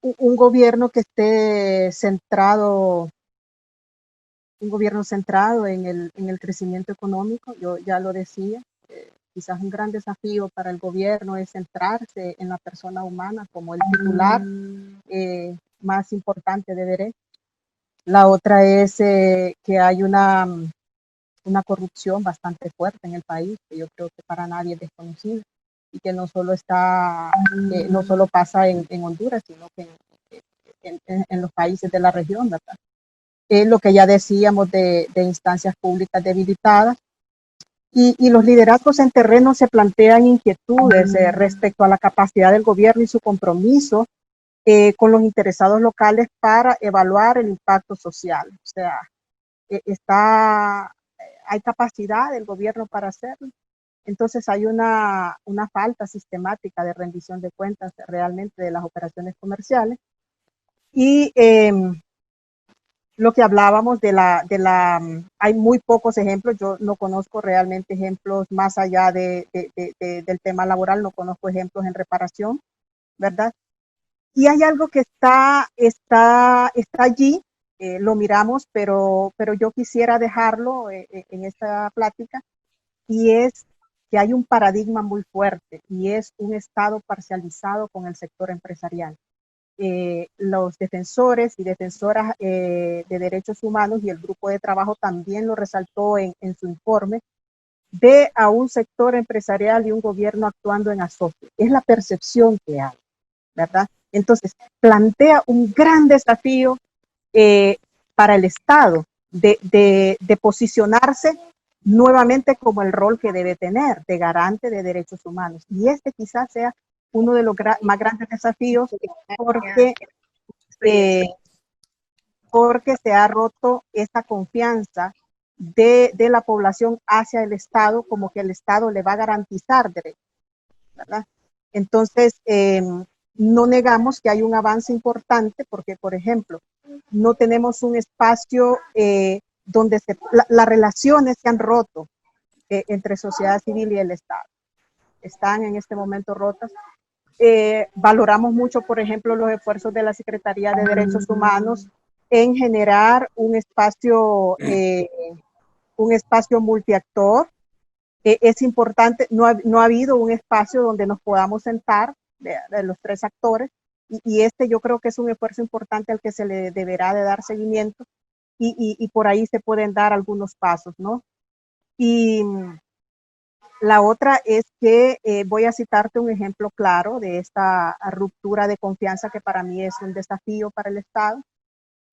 un gobierno que esté centrado, un gobierno centrado en el crecimiento económico, yo ya lo decía, quizás un gran desafío para el gobierno es centrarse en la persona humana como el titular más importante de derecho. La otra es que hay una corrupción bastante fuerte en el país, que yo creo que para nadie es desconocida, y que no solo no solo pasa en Honduras, sino que en los países de la región, ¿verdad? Lo que ya decíamos de instancias públicas debilitadas, y los liderazgos en terreno se plantean inquietudes respecto a la capacidad del gobierno y su compromiso con los interesados locales para evaluar el impacto social. O sea, hay capacidad del gobierno para hacerlo. Entonces hay una falta sistemática de rendición de cuentas realmente de las operaciones comerciales. Y lo que hablábamos hay muy pocos ejemplos, yo no conozco realmente ejemplos más allá del tema laboral, no conozco ejemplos en reparación, ¿verdad? Y hay algo que está allí, lo miramos, pero yo quisiera dejarlo en esta plática, y es que hay un paradigma muy fuerte, y es un Estado parcializado con el sector empresarial. Los defensores y defensoras de derechos humanos y el grupo de trabajo también lo resaltó en su informe, ve a un sector empresarial y un gobierno actuando en asocio. Es la percepción que hay, ¿verdad? Entonces, plantea un gran desafío para el Estado de posicionarse nuevamente como el rol que debe tener de garante de derechos humanos. Y este quizás sea uno de los más grandes desafíos porque se ha roto esta confianza de la población hacia el Estado, como que el Estado le va a garantizar derechos, ¿verdad? Entonces, no negamos que hay un avance importante porque, por ejemplo, no tenemos un espacio donde las relaciones se han roto entre sociedad civil y el Estado. Están en este momento rotas. Valoramos mucho, por ejemplo, los esfuerzos de la Secretaría de Derechos Humanos en generar un espacio multiactor. Es importante, no ha habido un espacio donde nos podamos sentar de los 3 actores, y yo creo que es un esfuerzo importante al que se le deberá de dar seguimiento, y por ahí se pueden dar algunos pasos, ¿no? Y la otra es que voy a citarte un ejemplo claro de esta ruptura de confianza que para mí es un desafío para el Estado.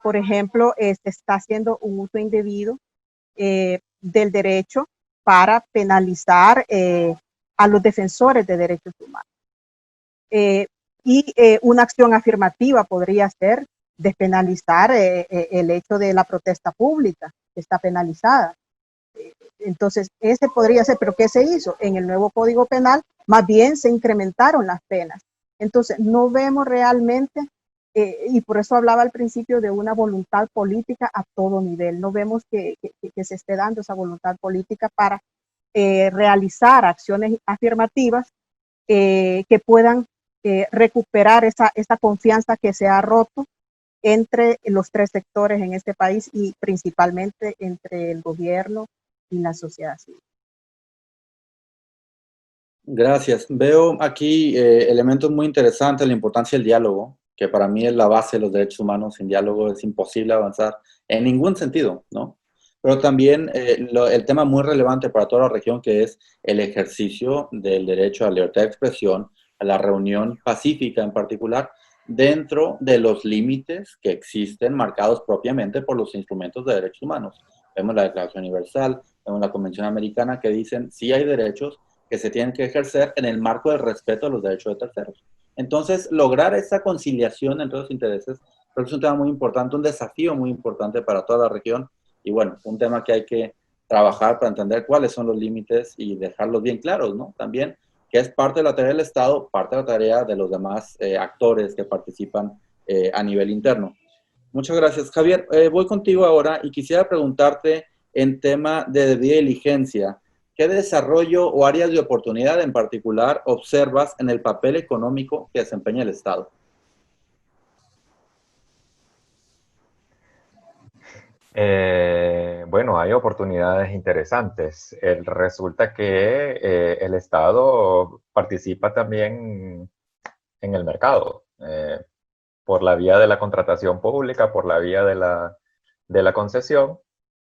Por ejemplo, se está haciendo un uso indebido del derecho para penalizar a los defensores de derechos humanos. Y una acción afirmativa podría ser despenalizar el hecho de la protesta pública, que está penalizada. Entonces, ese podría ser, pero ¿qué se hizo? En el nuevo Código Penal, más bien se incrementaron las penas. Entonces, no vemos realmente, y por eso hablaba al principio de una voluntad política a todo nivel. No vemos que se esté dando esa voluntad política para realizar acciones afirmativas que puedan recuperar esa confianza que se ha roto entre los tres sectores en este país y principalmente entre el gobierno y la sociedad civil. Gracias. Veo aquí elementos muy interesantes, la importancia del diálogo, que para mí es la base de los derechos humanos. Sin diálogo es imposible avanzar en ningún sentido, ¿no? Pero también el tema muy relevante para toda la región, que es el ejercicio del derecho a la libertad de expresión, a la reunión pacífica en particular, dentro de los límites que existen marcados propiamente por los instrumentos de derechos humanos. Vemos la Declaración Universal, vemos la Convención Americana, que dicen sí hay derechos que se tienen que ejercer en el marco del respeto a los derechos de terceros. Entonces, lograr esa conciliación entre los intereses creo que es un tema muy importante, un desafío muy importante para toda la región y bueno, un tema que hay que trabajar para entender cuáles son los límites y dejarlos bien claros, ¿no? También que es parte de la tarea del Estado, parte de la tarea de los demás actores que participan a nivel interno. Muchas gracias, Javier. Voy contigo ahora y quisiera preguntarte en tema de debida diligencia. ¿Qué desarrollo o áreas de oportunidad en particular observas en el papel económico que desempeña el Estado? Bueno, hay oportunidades interesantes. Resulta que el Estado participa también en el mercado, por la vía de la contratación pública, por la vía de la concesión.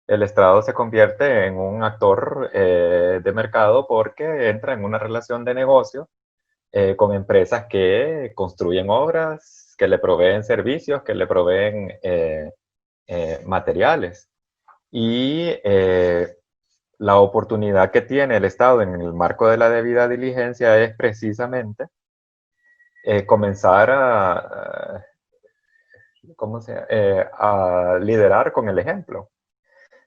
El Estado se convierte en un actor de mercado porque entra en una relación de negocio con empresas que construyen obras, que le proveen servicios, que le proveen materiales. Y la oportunidad que tiene el Estado en el marco de la debida diligencia es precisamente comenzar a liderar con el ejemplo,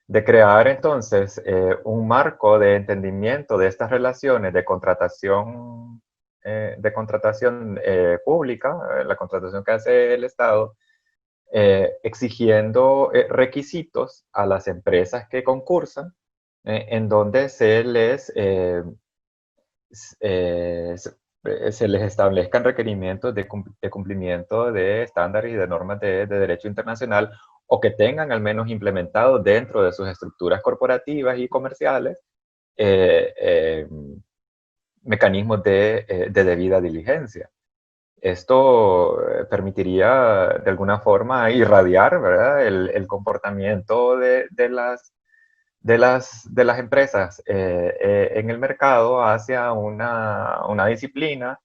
de crear entonces un marco de entendimiento de estas relaciones de contratación pública, la contratación que hace el Estado, exigiendo requisitos a las empresas que concursan, en donde se les establezcan requerimientos de cumplimiento de estándares y de normas de derecho internacional, o que tengan al menos implementado dentro de sus estructuras corporativas y comerciales mecanismos de debida diligencia. Esto permitiría de alguna forma irradiar, ¿verdad?, el comportamiento de las empresas en el mercado hacia una disciplina,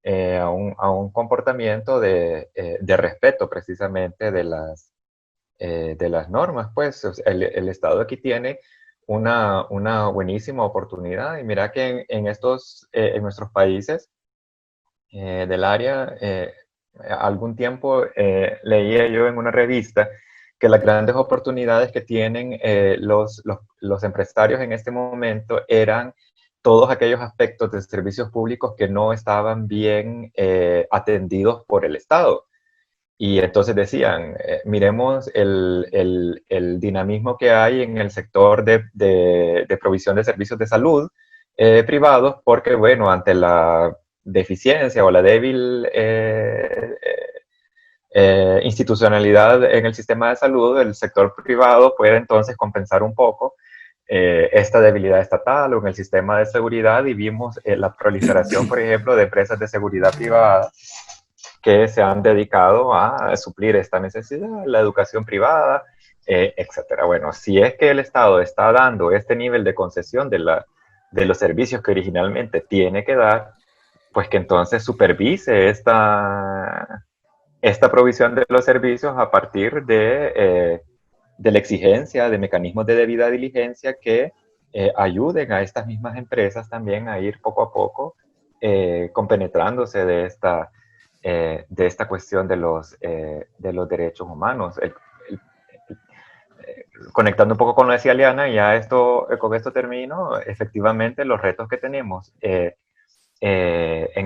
a un comportamiento de respeto precisamente de las normas. Pues el Estado aquí tiene una buenísima oportunidad, y mira que en nuestros países del área, algún tiempo leía yo en una revista que las grandes oportunidades que tienen los empresarios en este momento eran todos aquellos aspectos de servicios públicos que no estaban bien atendidos por el Estado. Y entonces decían, miremos el dinamismo que hay en el sector de provisión de servicios de salud privados, porque bueno, ante la deficiencia o la débil institucionalidad en el sistema de salud, el sector privado puede entonces compensar un poco esta debilidad estatal o en el sistema de seguridad, y vimos la proliferación, por ejemplo, de empresas de seguridad privada que se han dedicado a suplir esta necesidad, la educación privada, etcétera. Bueno, si es que el Estado está dando este nivel de concesión de los servicios que originalmente tiene que dar, pues que entonces supervise esta provisión de los servicios a partir de la exigencia de mecanismos de debida diligencia que ayuden a estas mismas empresas también a ir poco a poco compenetrándose de esta de esta cuestión de los derechos humanos. Conectando un poco con lo que decía Liana, ya con esto termino, efectivamente los retos que tenemos en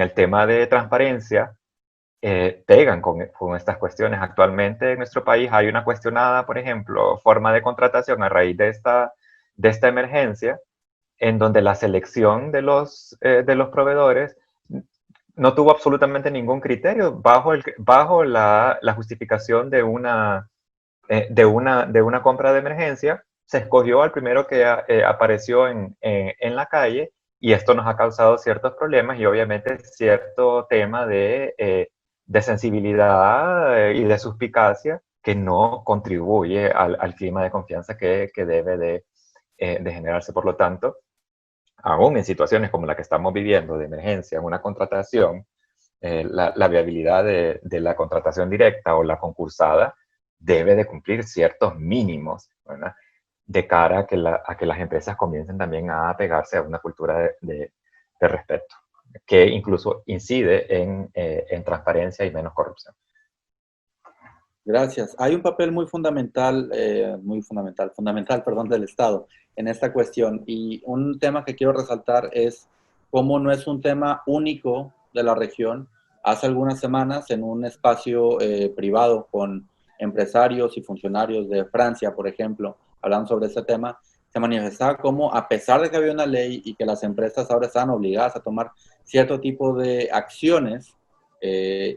el tema de transparencia pegan con estas cuestiones. Actualmente en nuestro país hay una cuestionada, por ejemplo, forma de contratación a raíz de esta emergencia, en donde la selección de los proveedores no tuvo absolutamente ningún criterio bajo la justificación de una compra de emergencia. Se escogió al primero que apareció en la calle, y esto nos ha causado ciertos problemas y obviamente cierto tema de sensibilidad y de suspicacia que no contribuye al clima de confianza que debe de generarse. Por lo tanto, aún en situaciones como la que estamos viviendo de emergencia, en una contratación, la viabilidad de la contratación directa o la concursada debe de cumplir ciertos mínimos, ¿verdad? De cara a que las empresas comiencen también a apegarse a una cultura de respeto, que incluso incide en transparencia y menos corrupción. Gracias. Hay un papel fundamental, perdón, del Estado en esta cuestión. Y un tema que quiero resaltar es cómo no es un tema único de la región. Hace algunas semanas, en un espacio privado con empresarios y funcionarios de Francia, por ejemplo, hablando sobre este tema, se manifestaba cómo, a pesar de que había una ley y que las empresas ahora estaban obligadas a tomar cierto tipo de acciones,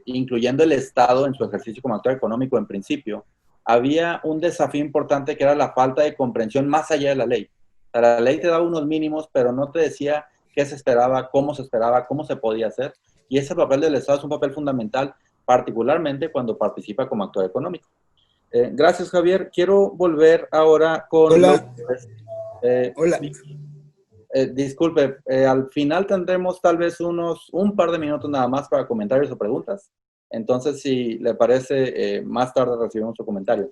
incluyendo el Estado en su ejercicio como actor económico en principio, había un desafío importante que era la falta de comprensión más allá de la ley. O sea, la ley te daba unos mínimos, pero no te decía qué se esperaba, cómo se podía hacer. Y ese papel del Estado es un papel fundamental, particularmente cuando participa como actor económico. Gracias, Javier. Quiero volver ahora con... Hola. Hola. Disculpe, al final tendremos tal vez un par de minutos nada más para comentarios o preguntas. Entonces, si le parece, más tarde recibimos su comentario.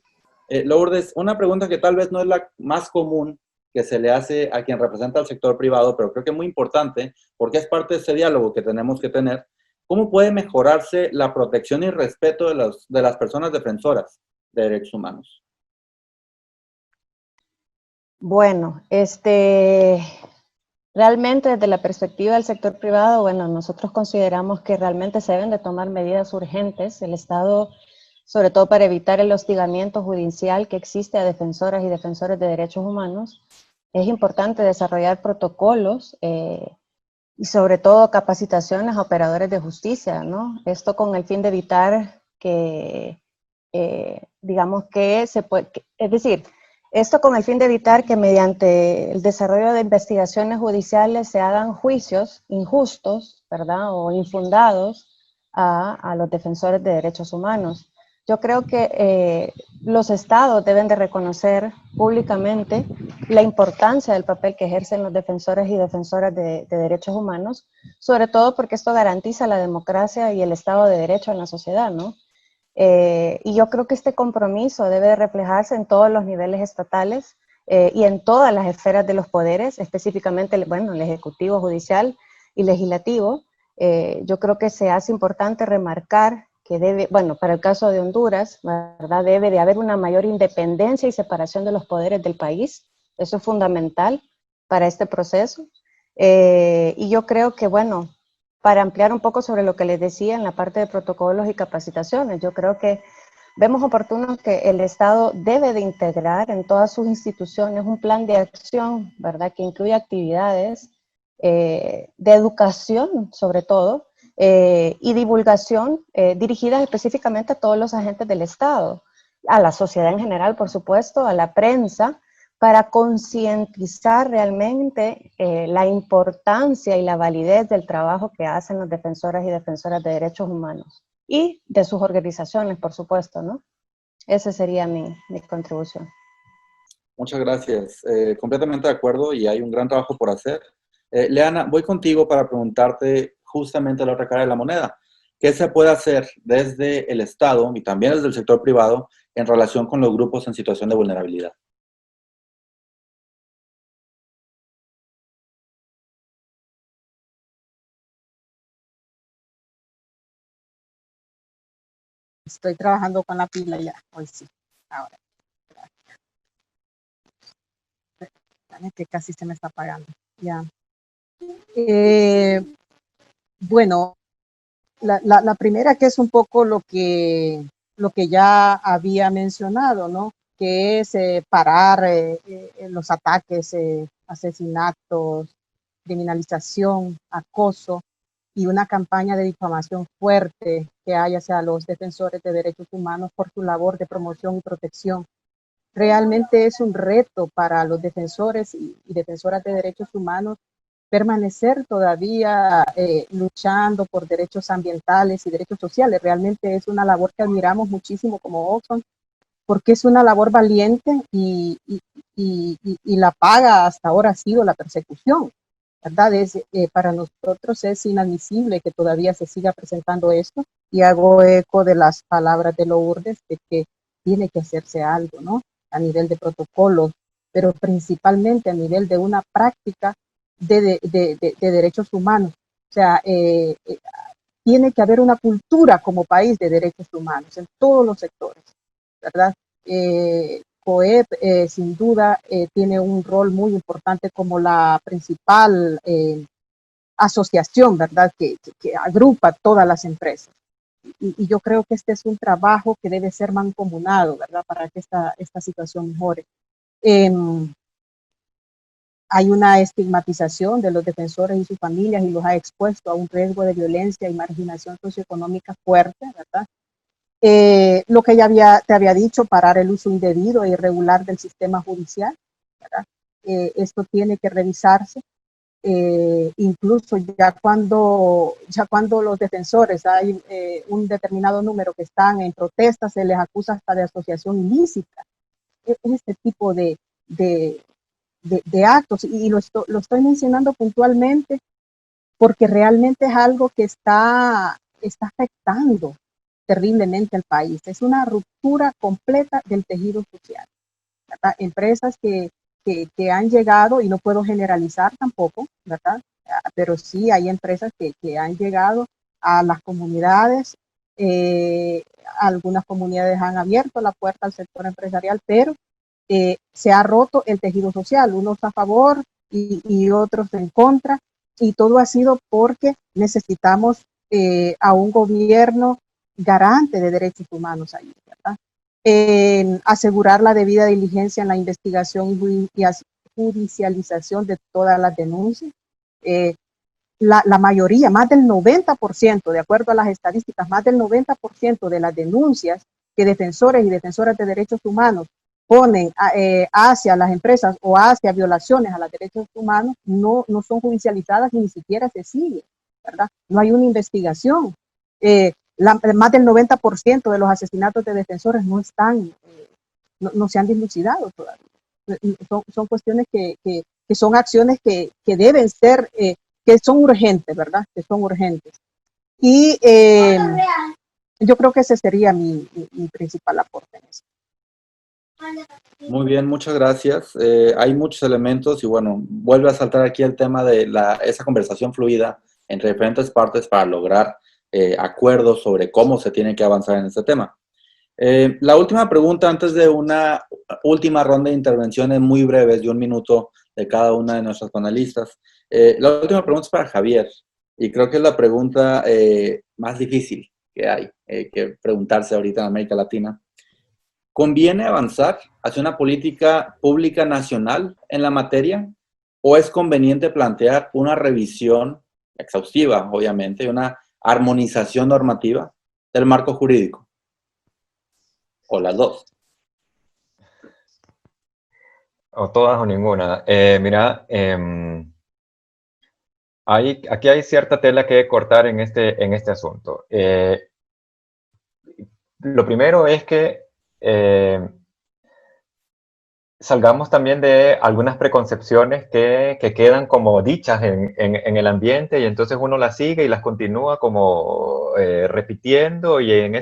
Lourdes, una pregunta que tal vez no es la más común que se le hace a quien representa al sector privado, pero creo que es muy importante porque es parte de ese diálogo que tenemos que tener. ¿Cómo puede mejorarse la protección y respeto de las personas defensoras de derechos humanos? Bueno, realmente desde la perspectiva del sector privado, bueno, nosotros consideramos que realmente se deben de tomar medidas urgentes. El Estado, sobre todo para evitar el hostigamiento judicial que existe a defensoras y defensores de derechos humanos, es importante desarrollar protocolos y sobre todo capacitaciones a operadores de justicia, ¿no? Esto con el fin de evitar que, digamos que se puede, es decir, esto con el fin de evitar que mediante el desarrollo de investigaciones judiciales se hagan juicios injustos, ¿verdad? O infundados a los defensores de derechos humanos. Yo creo que los estados deben de reconocer públicamente la importancia del papel que ejercen los defensores y defensoras de derechos humanos, sobre todo porque esto garantiza la democracia y el Estado de Derecho en la sociedad, ¿no? Y yo creo que este compromiso debe reflejarse en todos los niveles estatales y en todas las esferas de los poderes, específicamente, bueno, el ejecutivo, judicial y legislativo. Yo creo que se hace importante remarcar que debe, bueno, para el caso de Honduras, ¿verdad? Debe de haber una mayor independencia y separación de los poderes del país. Eso es fundamental para este proceso. Y yo creo que, bueno, para ampliar un poco sobre lo que les decía en la parte de protocolos y capacitaciones, yo creo que vemos oportuno que el Estado debe de integrar en todas sus instituciones un plan de acción, ¿verdad? Que incluya actividades de educación, sobre todo, y divulgación dirigidas específicamente a todos los agentes del Estado, a la sociedad en general, por supuesto, a la prensa, para concientizar realmente la importancia y la validez del trabajo que hacen las defensoras y defensoras de derechos humanos y de sus organizaciones, por supuesto, ¿no? Esa sería mi contribución. Muchas gracias. Completamente de acuerdo y hay un gran trabajo por hacer. Leana, voy contigo para preguntarte justamente la otra cara de la moneda. ¿Qué se puede hacer desde el Estado y también desde el sector privado en relación con los grupos en situación de vulnerabilidad? Estoy trabajando con la pila ya, hoy sí. Ahora. Que casi se me está apagando. Ya. Bueno, la primera, que es un poco lo que ya había mencionado, ¿no? Que es parar los ataques, asesinatos, criminalización, acoso, y una campaña de difamación fuerte que haya hacia los defensores de derechos humanos por su labor de promoción y protección. Realmente es un reto para los defensores y defensoras de derechos humanos permanecer todavía luchando por derechos ambientales y derechos sociales. Realmente es una labor que admiramos muchísimo como Oxfam, porque es una labor valiente y la paga hasta ahora ha sido la persecución, ¿verdad? Para nosotros es inadmisible que todavía se siga presentando esto, y hago eco de las palabras de Lourdes de que tiene que hacerse algo, ¿no? A nivel de protocolos, pero principalmente a nivel de una práctica de derechos humanos. O sea, tiene que haber una cultura como país de derechos humanos en todos los sectores, ¿verdad? COEP sin duda tiene un rol muy importante como la principal asociación, ¿verdad? Que agrupa todas las empresas. Y yo creo que este es un trabajo que debe ser mancomunado, ¿verdad? Para que esta situación mejore. Hay una estigmatización de los defensores y sus familias y los ha expuesto a un riesgo de violencia y marginación socioeconómica fuerte, ¿verdad? Lo que ya te había dicho, parar el uso indebido e irregular del sistema judicial, ¿verdad? Esto tiene que revisarse. Incluso ya cuando los defensores, hay un determinado número que están en protestas, se les acusa hasta de asociación ilícita. Este tipo de actos, y lo estoy mencionando puntualmente porque realmente es algo que está afectando terriblemente al país. Es una ruptura completa del tejido social, ¿verdad? Empresas que han llegado, y no puedo generalizar tampoco, ¿verdad? Pero sí hay empresas que han llegado a las comunidades. Algunas comunidades han abierto la puerta al sector empresarial, pero se ha roto el tejido social, unos a favor y otros en contra, y todo ha sido porque necesitamos a un gobierno garante de derechos humanos ahí, ¿verdad? Asegurar la debida diligencia en la investigación y judicialización de todas las denuncias. La mayoría, más del 90%, de acuerdo a las estadísticas, más del 90% de las denuncias que defensores y defensoras de derechos humanos ponen hacia las empresas o hacia violaciones a los derechos humanos no son judicializadas, ni siquiera se sigue, ¿verdad? No hay una investigación. Más del 90% de los asesinatos de defensores no se han dilucidado todavía. Son cuestiones que son acciones que deben ser, que son urgentes, ¿verdad? Que son urgentes. Y yo creo que ese sería mi principal aporte en eso. Muy bien, muchas gracias. Hay muchos elementos y bueno, vuelve a saltar aquí el tema de esa conversación fluida entre diferentes partes para lograr acuerdos sobre cómo se tiene que avanzar en este tema. La última pregunta, antes de una última ronda de intervenciones muy breves de 1 minuto de cada una de nuestros panelistas. La última pregunta es para Javier, y creo que es la pregunta más difícil que hay que preguntarse ahorita en América Latina. ¿Conviene avanzar hacia una política pública nacional en la materia o es conveniente plantear una revisión exhaustiva, obviamente, una armonización normativa del marco jurídico? ¿O las dos? O todas o ninguna. Mira, aquí hay cierta tela que cortar en este asunto. Lo primero es que salgamos también de algunas preconcepciones que quedan como dichas en el ambiente, y entonces uno las sigue y las continúa como repitiendo, y en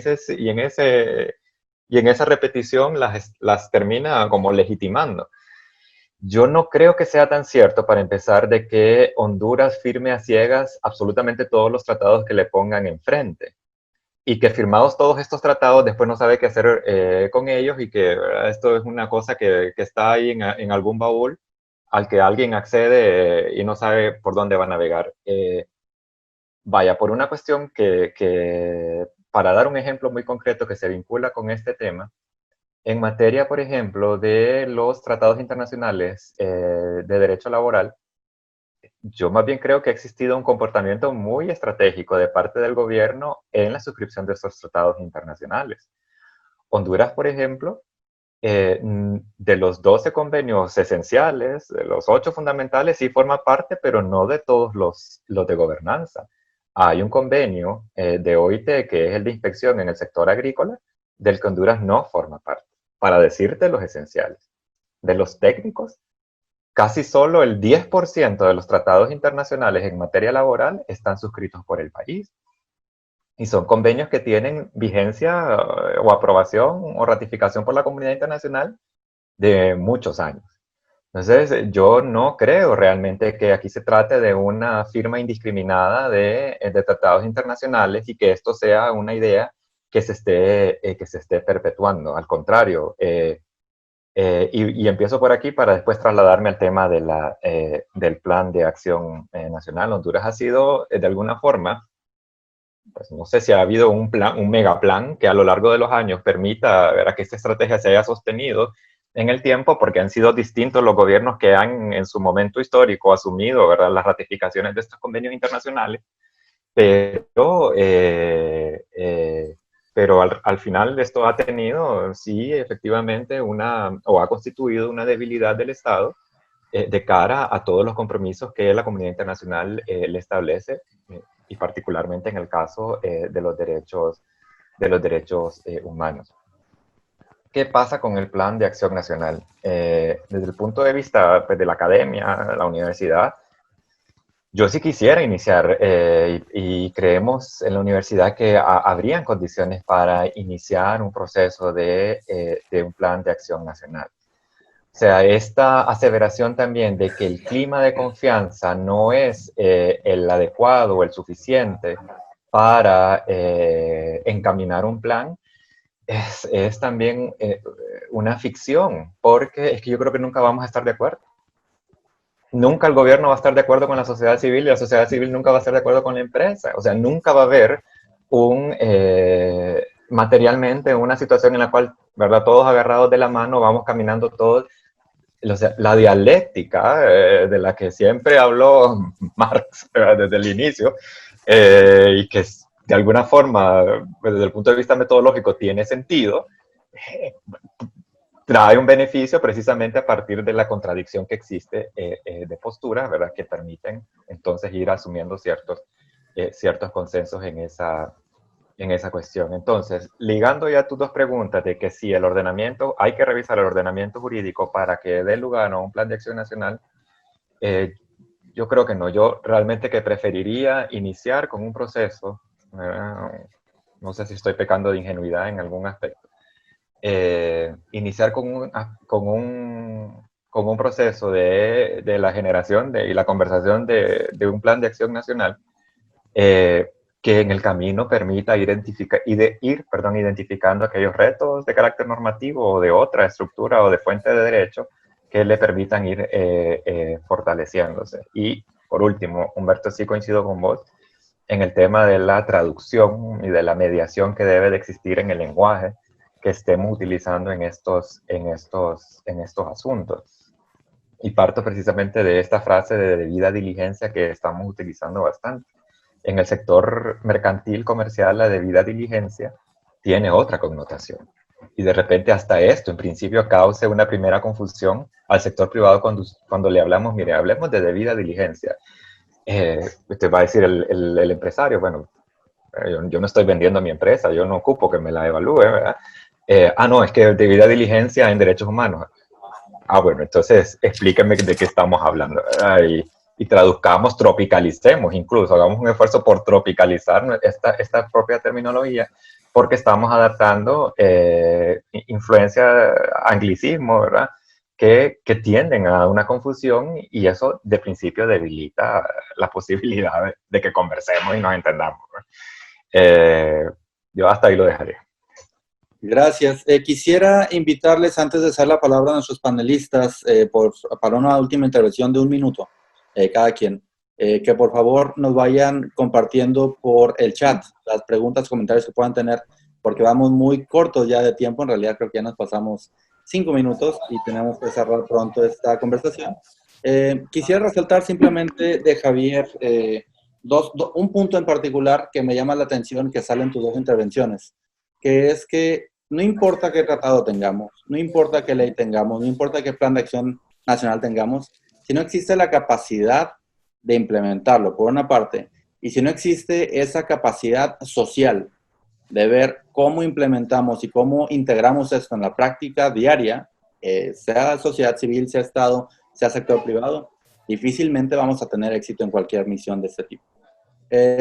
esa repetición las termina como legitimando. Yo no creo que sea tan cierto, para empezar, de que Honduras firme a ciegas absolutamente todos los tratados que le pongan enfrente. y que firmados todos estos tratados después no sabe qué hacer con ellos, y que, ¿verdad?, esto es una cosa que está ahí en algún baúl al que alguien accede y no sabe por dónde va a navegar. Vaya, por una cuestión para dar un ejemplo muy concreto que se vincula con este tema, en materia, por ejemplo, de los tratados internacionales de derecho laboral, yo más bien creo que ha existido un comportamiento muy estratégico de parte del gobierno en la suscripción de estos tratados internacionales. Honduras, por ejemplo, de los 12 convenios esenciales, de los 8 fundamentales, sí forma parte, pero no de todos los de gobernanza. Hay un convenio de OIT, que es el de inspección en el sector agrícola, del que Honduras no forma parte, para decirte los esenciales. De los técnicos, casi solo el 10% de los tratados internacionales en materia laboral están suscritos por el país. Y son convenios que tienen vigencia o aprobación o ratificación por la comunidad internacional de muchos años. Entonces, yo no creo realmente que aquí se trate de una firma indiscriminada de tratados internacionales y que esto sea una idea que se esté perpetuando. Al contrario, y empiezo por aquí para después trasladarme al tema del Plan de Acción Nacional. Honduras ha sido, de alguna forma, pues no sé si ha habido un megaplan que a lo largo de los años permita, ¿verdad?, que esta estrategia se haya sostenido en el tiempo, porque han sido distintos los gobiernos que han en su momento histórico asumido, ¿verdad?, las ratificaciones de estos convenios internacionales, pero al final esto ha tenido, sí, efectivamente, o ha constituido una debilidad del Estado de cara a todos los compromisos que la comunidad internacional le establece, y particularmente en el caso de los derechos humanos. ¿Qué pasa con el Plan de Acción Nacional? Desde el punto de vista, pues, de la academia, la universidad, yo sí quisiera iniciar, y creemos en la universidad que habrían condiciones para iniciar un proceso de un Plan de Acción Nacional. O sea, esta aseveración también de que el clima de confianza no es el adecuado o el suficiente para encaminar un plan, es también una ficción, porque es que yo creo que nunca vamos a estar de acuerdo. Nunca el gobierno va a estar de acuerdo con la sociedad civil, y la sociedad civil nunca va a estar de acuerdo con la empresa. O sea, nunca va a haber materialmente una situación en la cual, ¿verdad?, todos agarrados de la mano vamos caminando todos. O sea, la dialéctica de la que siempre habló Marx desde el inicio, y que de alguna forma, desde el punto de vista metodológico, tiene sentido, trae un beneficio precisamente a partir de la contradicción que existe de posturas, ¿verdad?, que permiten entonces ir asumiendo ciertos consensos en esa cuestión. Entonces, ligando ya tus dos preguntas de que si hay que revisar el ordenamiento jurídico para que dé lugar a un plan de acción nacional, yo creo que no. Yo realmente que preferiría iniciar con un proceso, no sé si estoy pecando de ingenuidad en algún aspecto, iniciar con un proceso de la generación y la conversación de un plan de acción nacional, que en el camino permita ir identificando aquellos retos de carácter normativo o de otra estructura o de fuente de derecho que le permitan ir fortaleciéndose. Y por último, Humberto, sí coincido con vos en el tema de la traducción y de la mediación que debe de existir en el lenguaje que estemos utilizando en estos asuntos. Y parto precisamente de esta frase de debida diligencia que estamos utilizando bastante. En el sector mercantil comercial, la debida diligencia tiene otra connotación. Y de repente hasta esto, en principio, cause una primera confusión al sector privado cuando le hablamos, mire, hablemos de debida diligencia. Usted va a decir el empresario, bueno, yo no estoy vendiendo mi empresa, yo no ocupo que me la evalúe, ¿verdad? No, es que debida diligencia en derechos humanos. Bueno, entonces explíqueme de qué estamos hablando, ¿verdad? Y traduzcamos, tropicalicemos, incluso hagamos un esfuerzo por tropicalizar esta propia terminología, porque estamos adaptando influencia, anglicismo, ¿verdad?, que tienden a una confusión, y eso de principio debilita la posibilidad de que conversemos y nos entendamos. yo hasta ahí lo dejaré. Gracias. Quisiera invitarles, antes de dar la palabra a nuestros panelistas, para una última intervención de 1 minuto, cada quien, que por favor nos vayan compartiendo por el chat las preguntas, comentarios que puedan tener, porque vamos muy cortos ya de tiempo. En realidad creo que ya nos pasamos 5 minutos y tenemos que cerrar pronto esta conversación. Quisiera resaltar simplemente de Javier un punto en particular que me llama la atención, que sale en tus 2 intervenciones, que es que no importa qué tratado tengamos, no importa qué ley tengamos, no importa qué plan de acción nacional tengamos, si no existe la capacidad de implementarlo, por una parte, y si no existe esa capacidad social de ver cómo implementamos y cómo integramos esto en la práctica diaria, sea sociedad civil, sea Estado, sea sector privado, difícilmente vamos a tener éxito en cualquier misión de este tipo.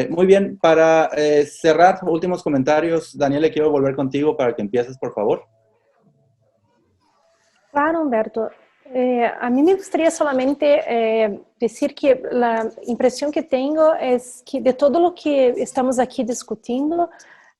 Muy bien, para cerrar, últimos comentarios. Daniele, quiero volver contigo para que empieces, por favor. Claro, Humberto. A mí me gustaría solamente decir que la impresión que tengo es que de todo lo que estamos aquí discutiendo,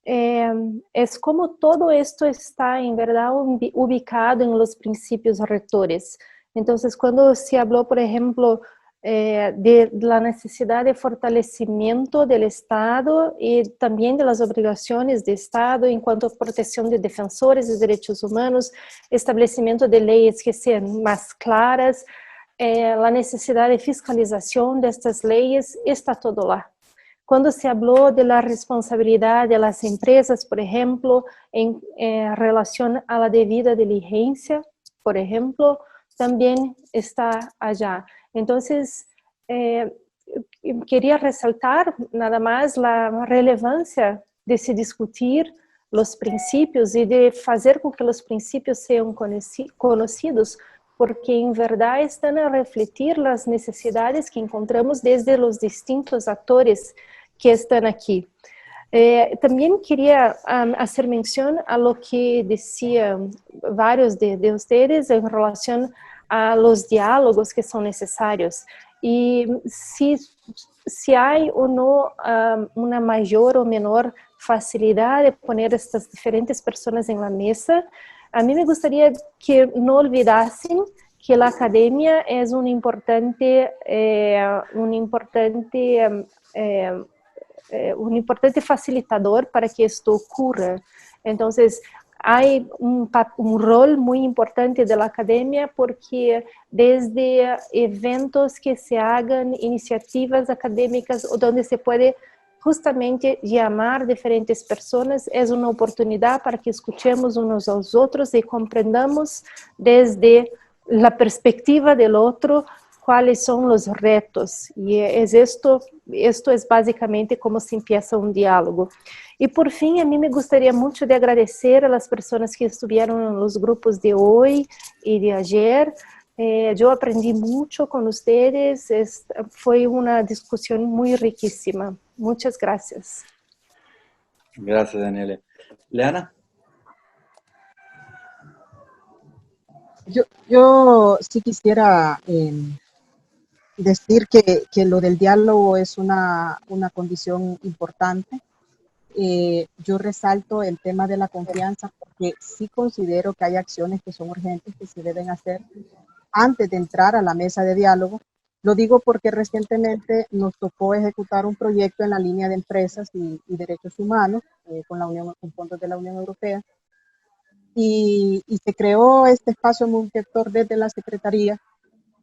es como todo esto está en verdad ubicado en los principios rectores. Entonces, cuando se habló, por ejemplo, de la necesidad de fortalecimiento del Estado y también de las obligaciones del Estado en cuanto a protección de defensores de derechos humanos, establecimiento de leyes que sean más claras, la necesidad de fiscalización de estas leyes, está todo lá. Cuando se habló de la responsabilidad de las empresas, por ejemplo, en relación a la debida diligencia, por ejemplo, también está allá. Entonces, quería resaltar nada más la relevancia de se discutir los principios y de hacer con que los principios sean conocidos, porque en verdad están a refletir las necesidades que encontramos desde los distintos actores que están aquí. También quería hacer mención a lo que decían varios de ustedes en relación a los diálogos que son necesarios. Y si hay o no una mayor o menor facilidad de poner estas diferentes personas en la mesa, a mí me gustaría que no olvidasen que la academia es un importante facilitador para que esto ocurra. Entonces, hay un rol muy importante de la academia, porque desde eventos que se hagan, iniciativas académicas, donde se puede justamente llamar diferentes personas, es una oportunidad para que escuchemos unos a los otros y comprendamos desde la perspectiva del otro cuáles son los retos. Y esto es básicamente como se empieza un diálogo. Y por fin, a mí me gustaría mucho de agradecer a las personas que estuvieron en los grupos de hoy y de ayer. Yo aprendí mucho con ustedes. Fue una discusión muy riquísima. Muchas gracias. Gracias, Daniele. Leana. Yo sí quisiera decir que lo del diálogo es una condición importante. Yo resalto el tema de la confianza, porque sí considero que hay acciones que son urgentes, que se deben hacer antes de entrar a la mesa de diálogo. Lo digo porque recientemente nos tocó ejecutar un proyecto en la línea de empresas y derechos humanos con fondos de la Unión Europea. Y se creó este espacio multiactor desde la Secretaría,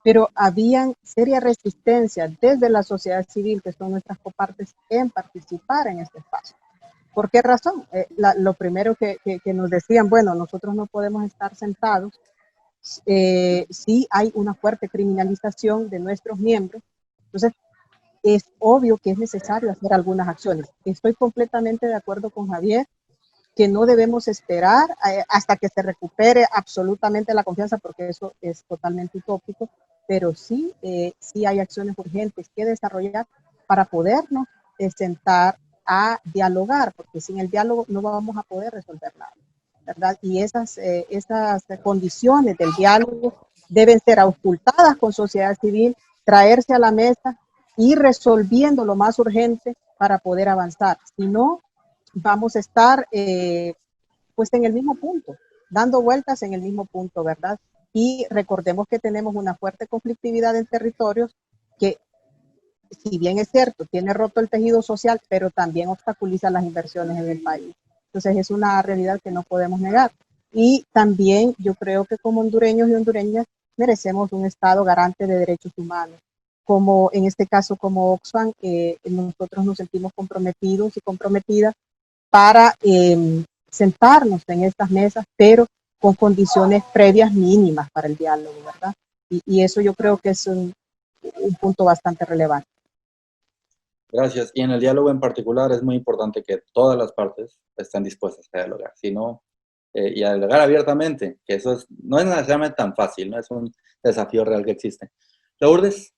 pero habían serias resistencias desde la sociedad civil, que son nuestras copartes, en participar en este espacio. ¿Por qué razón? Lo primero que nos decían, bueno, nosotros no podemos estar sentados, sí hay una fuerte criminalización de nuestros miembros, entonces es obvio que es necesario hacer algunas acciones. Estoy completamente de acuerdo con Javier, que no debemos esperar hasta que se recupere absolutamente la confianza, porque eso es totalmente utópico, pero sí hay acciones urgentes que desarrollar para podernos sentar a dialogar, porque sin el diálogo no vamos a poder resolver nada, ¿verdad? Y esas condiciones del diálogo deben ser auscultadas con sociedad civil, traerse a la mesa y resolviendo lo más urgente para poder avanzar. Si no, vamos a estar pues en el mismo punto, dando vueltas en el mismo punto, ¿verdad? Y recordemos que tenemos una fuerte conflictividad en territorios que, si bien es cierto, tiene roto el tejido social, pero también obstaculiza las inversiones en el país. Entonces es una realidad que no podemos negar. Y también yo creo que como hondureños y hondureñas merecemos un Estado garante de derechos humanos. Como en este caso, como Oxfam, nosotros nos sentimos comprometidos y comprometidas para sentarnos en estas mesas, pero con condiciones previas mínimas para el diálogo, ¿verdad? Y eso yo creo que es un punto bastante relevante. Gracias. Y en el diálogo en particular es muy importante que todas las partes estén dispuestas a dialogar, sino, y a dialogar abiertamente, que eso no es necesariamente tan fácil, ¿no? Es un desafío real que existe. Lourdes.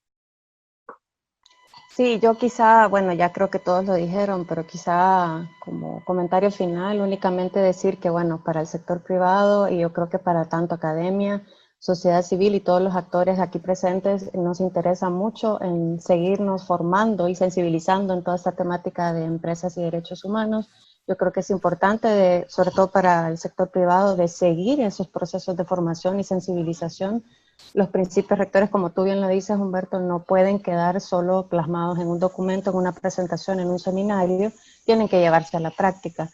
Sí, yo quizá, bueno, ya creo que todos lo dijeron, pero quizá como comentario final únicamente decir que, bueno, para el sector privado y yo creo que para tanto academia, sociedad civil y todos los actores aquí presentes nos interesa mucho en seguirnos formando y sensibilizando en toda esta temática de empresas y derechos humanos. Yo creo que es importante, sobre todo para el sector privado, de seguir esos procesos de formación y sensibilización. Los principios rectores, como tú bien lo dices, Humberto, no pueden quedar solo plasmados en un documento, en una presentación, en un seminario, tienen que llevarse a la práctica.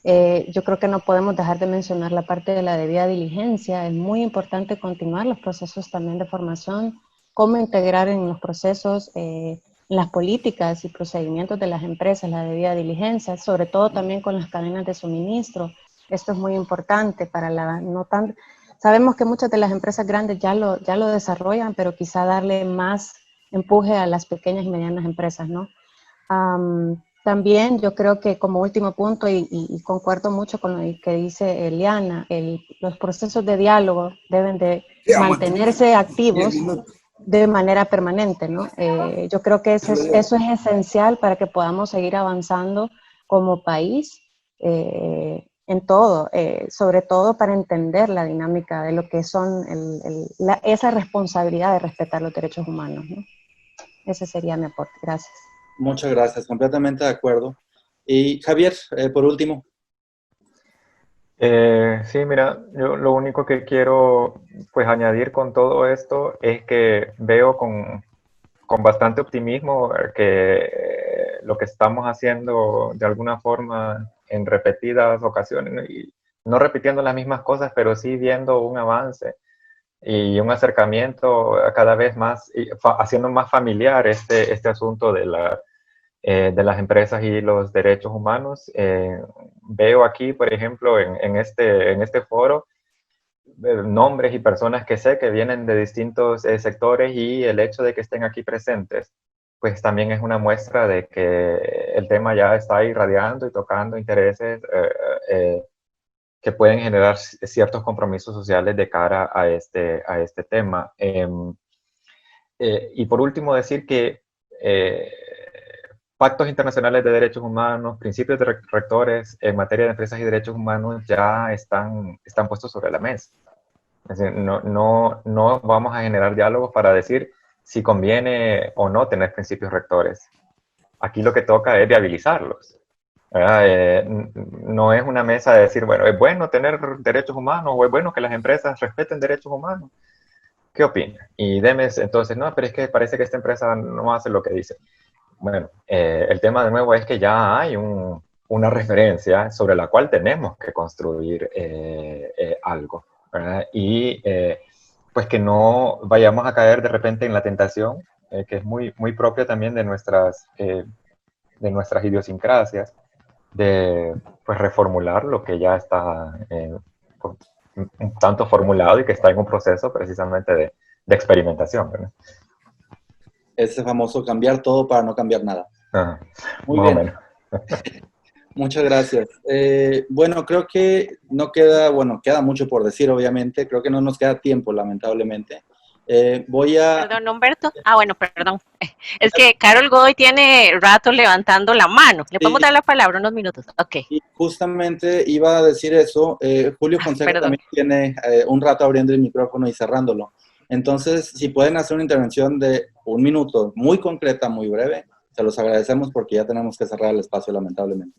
Yo creo que no podemos dejar de mencionar la parte de la debida diligencia. Es muy importante continuar los procesos también de formación, cómo integrar en los procesos, en las políticas y procedimientos de las empresas la debida diligencia, sobre todo también con las cadenas de suministro. Esto es muy importante para la no tan... Sabemos que muchas de las empresas grandes ya lo desarrollan, pero quizá darle más empuje a las pequeñas y medianas empresas, ¿no? También yo creo que como último punto, y concuerdo mucho con lo que dice Eliana, los procesos de diálogo deben de mantenerse activos de manera permanente, ¿no? Yo creo que eso es esencial para que podamos seguir avanzando como país en todo, sobre todo para entender la dinámica de lo que son esa responsabilidad de respetar los derechos humanos, ¿no? Ese sería mi aporte. Gracias. Muchas gracias, completamente de acuerdo. Y Javier, por último. Sí, mira, yo lo único que quiero pues añadir con todo esto es que veo con bastante optimismo que lo que estamos haciendo de alguna forma en repetidas ocasiones, y no repitiendo las mismas cosas, pero sí viendo un avance y un acercamiento cada vez más, haciendo más familiar este asunto de las empresas y los derechos humanos. Veo aquí, por ejemplo, en este foro, nombres y personas que sé que vienen de distintos sectores, y el hecho de que estén aquí presentes, pues también es una muestra de que el tema ya está irradiando y tocando intereses que pueden generar ciertos compromisos sociales de cara a este tema. Y por último, decir que pactos internacionales de derechos humanos, principios rectores en materia de empresas y derechos humanos ya están puestos sobre la mesa. Es decir, no vamos a generar diálogos para decir si conviene o no tener principios rectores. Aquí lo que toca es viabilizarlos. No es una mesa de decir, bueno, es bueno tener derechos humanos o es bueno que las empresas respeten derechos humanos. ¿Qué opina? Y Demes, entonces, no, pero es que parece que esta empresa no hace lo que dice. Bueno, el tema de nuevo es que ya hay una referencia sobre la cual tenemos que construir algo, ¿verdad? Y pues que no vayamos a caer de repente en la tentación, que es muy, muy propia también de nuestras idiosincrasias, de pues reformular lo que ya está un tanto formulado y que está en un proceso precisamente de experimentación, ¿verdad? Ese famoso cambiar todo para no cambiar nada. Muy más bien. o menos. Muchas gracias. Bueno, creo que no queda, bueno, queda mucho por decir, obviamente. Creo que no nos queda tiempo, lamentablemente. Perdón, Humberto. Bueno, perdón. Es que Carol Godoy tiene rato levantando la mano. ¿Le podemos dar la palabra unos minutos? Ok. Y justamente iba a decir eso. Julio Fonseca también tiene un rato abriendo el micrófono y cerrándolo. Entonces, si pueden hacer una intervención de 1 minuto, muy concreta, muy breve, se los agradecemos porque ya tenemos que cerrar el espacio, lamentablemente.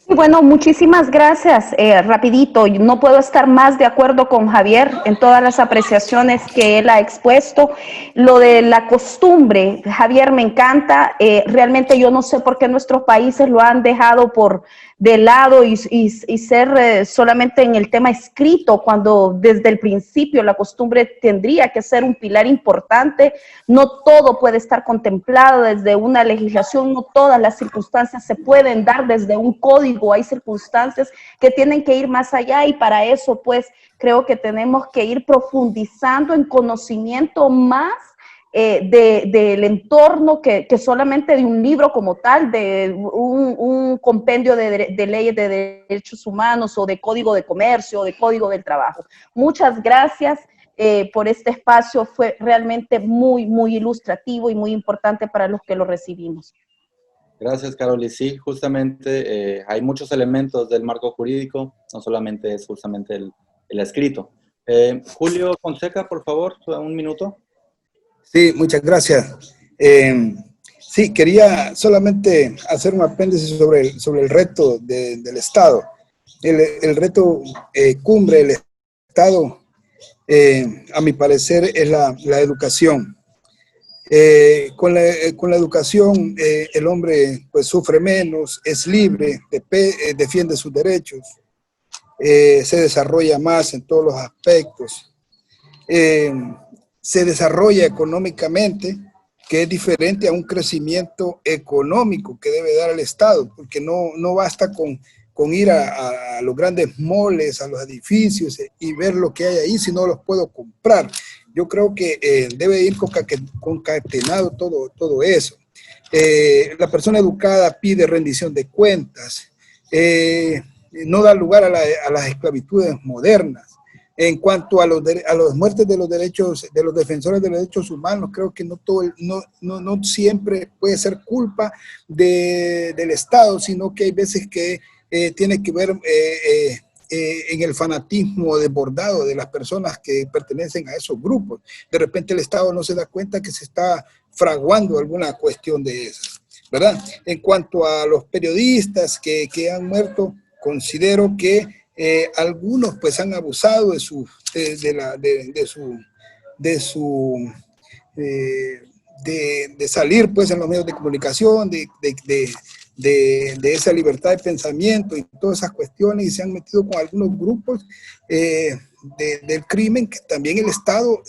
Bueno, muchísimas gracias. Rapidito, no puedo estar más de acuerdo con Javier en todas las apreciaciones que él ha expuesto. Lo de la costumbre, Javier, me encanta. Realmente yo no sé por qué nuestros países lo han dejado por de lado y ser solamente en el tema escrito, cuando desde el principio la costumbre tendría que ser un pilar importante. No todo puede estar contemplado desde una legislación, no todas las circunstancias se pueden dar desde un código, hay circunstancias que tienen que ir más allá y para eso pues creo que tenemos que ir profundizando en conocimiento más del entorno que solamente de un libro como tal, de un compendio de leyes de derechos humanos o de código de comercio o de código del trabajo. Muchas gracias por este espacio, fue realmente muy, muy ilustrativo y muy importante para los que lo recibimos. Gracias, Carol. Y sí, justamente hay muchos elementos del marco jurídico, no solamente es justamente el escrito. Julio Fonseca, por favor, un minuto. Sí, muchas gracias. Sí, quería solamente hacer un apéndice sobre el reto del Estado. El reto cumbre del Estado, a mi parecer, es la educación. Con la educación, el hombre pues, sufre menos, es libre, defiende sus derechos, se desarrolla más en todos los aspectos. Se desarrolla económicamente, que es diferente a un crecimiento económico que debe dar el Estado, porque no basta con ir a los grandes moles, a los edificios y ver lo que hay ahí, si no los puedo comprar. Yo creo que debe ir concatenado todo eso. La persona educada pide rendición de cuentas, no da lugar a las esclavitudes modernas. En cuanto a las muertes de los derechos, de los defensores de los derechos humanos, creo que no siempre puede ser culpa del Estado, sino que hay veces que tiene que ver en el fanatismo desbordado de las personas que pertenecen a esos grupos. De repente el Estado no se da cuenta que se está fraguando alguna cuestión de esas, ¿verdad? En cuanto a los periodistas que han muerto, considero que algunos pues han abusado de salir pues en los medios de comunicación, de esa libertad de pensamiento y todas esas cuestiones, y se han metido con algunos grupos del crimen que también el Estado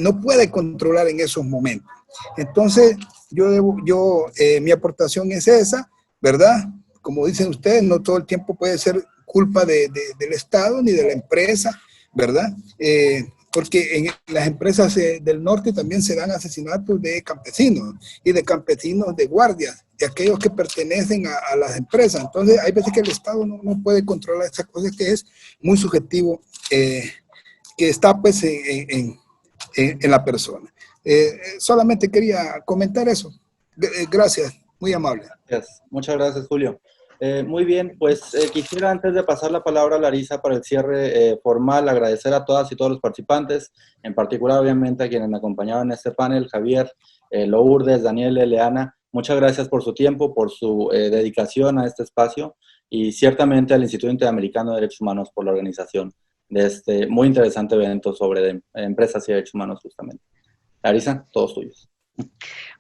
no puede controlar en esos momentos. Entonces, mi aportación es esa, ¿verdad? Como dicen ustedes, no todo el tiempo puede ser culpa del Estado ni de la empresa, ¿verdad? Porque en las empresas del norte también se dan asesinatos de campesinos y de campesinos de guardias, de aquellos que pertenecen a las empresas. Entonces, hay veces que el Estado no puede controlar esas cosas, que es muy subjetivo, que está pues en la persona. Solamente quería comentar eso. Gracias, muy amable. Gracias. Muchas gracias, Julio. Muy bien, pues quisiera antes de pasar la palabra a Larisa para el cierre formal, agradecer a todas y todos los participantes, en particular obviamente a quienes me acompañaron en este panel, Javier, Lourdes, Daniel, Leana. Muchas gracias por su tiempo, por su dedicación a este espacio y ciertamente al Instituto Interamericano de Derechos Humanos por la organización de este muy interesante evento sobre empresas y derechos humanos justamente. Larisa, todos tuyos.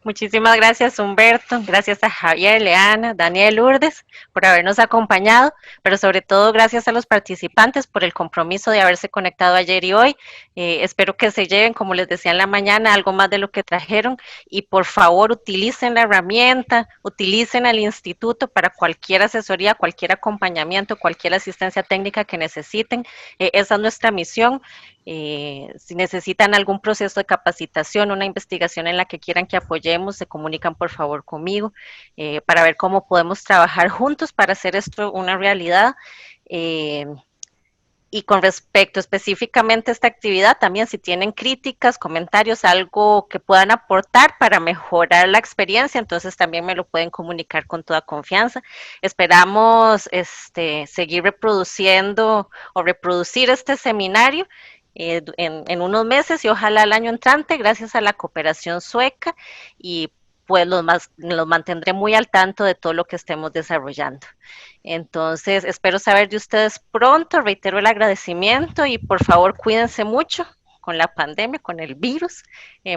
Muchísimas gracias, Humberto. Gracias a Javier, Leana, Daniel, Lourdes por habernos acompañado, pero sobre todo gracias a los participantes por el compromiso de haberse conectado ayer y hoy. Espero que se lleven, como les decía en la mañana, algo más de lo que trajeron y por favor utilicen la herramienta, utilicen al instituto para cualquier asesoría, cualquier acompañamiento, cualquier asistencia técnica que necesiten. Esa es nuestra misión. Si necesitan algún proceso de capacitación, una investigación en la que quieran que apoyemos, se comunican por favor conmigo para ver cómo podemos trabajar juntos para hacer esto una realidad. Y con respecto específicamente a esta actividad, también si tienen críticas, comentarios, algo que puedan aportar para mejorar la experiencia, entonces también me lo pueden comunicar con toda confianza. Esperamos seguir reproduciendo o reproducir este seminario en unos meses y ojalá el año entrante, gracias a la cooperación sueca y pues los mantendré muy al tanto de todo lo que estemos desarrollando. Entonces, espero saber de ustedes pronto, reitero el agradecimiento y por favor cuídense mucho con la pandemia, con el virus,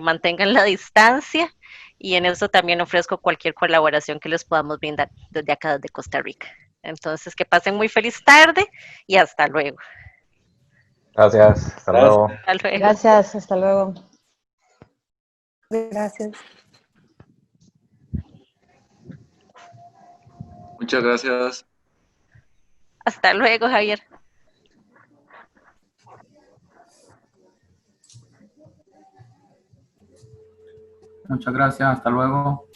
mantengan la distancia y en eso también ofrezco cualquier colaboración que les podamos brindar desde acá, desde Costa Rica. Entonces, que pasen muy feliz tarde y hasta luego. Gracias, hasta luego. Hasta luego. Gracias, hasta luego. Gracias. Muchas gracias. Hasta luego, Javier. Muchas gracias, hasta luego.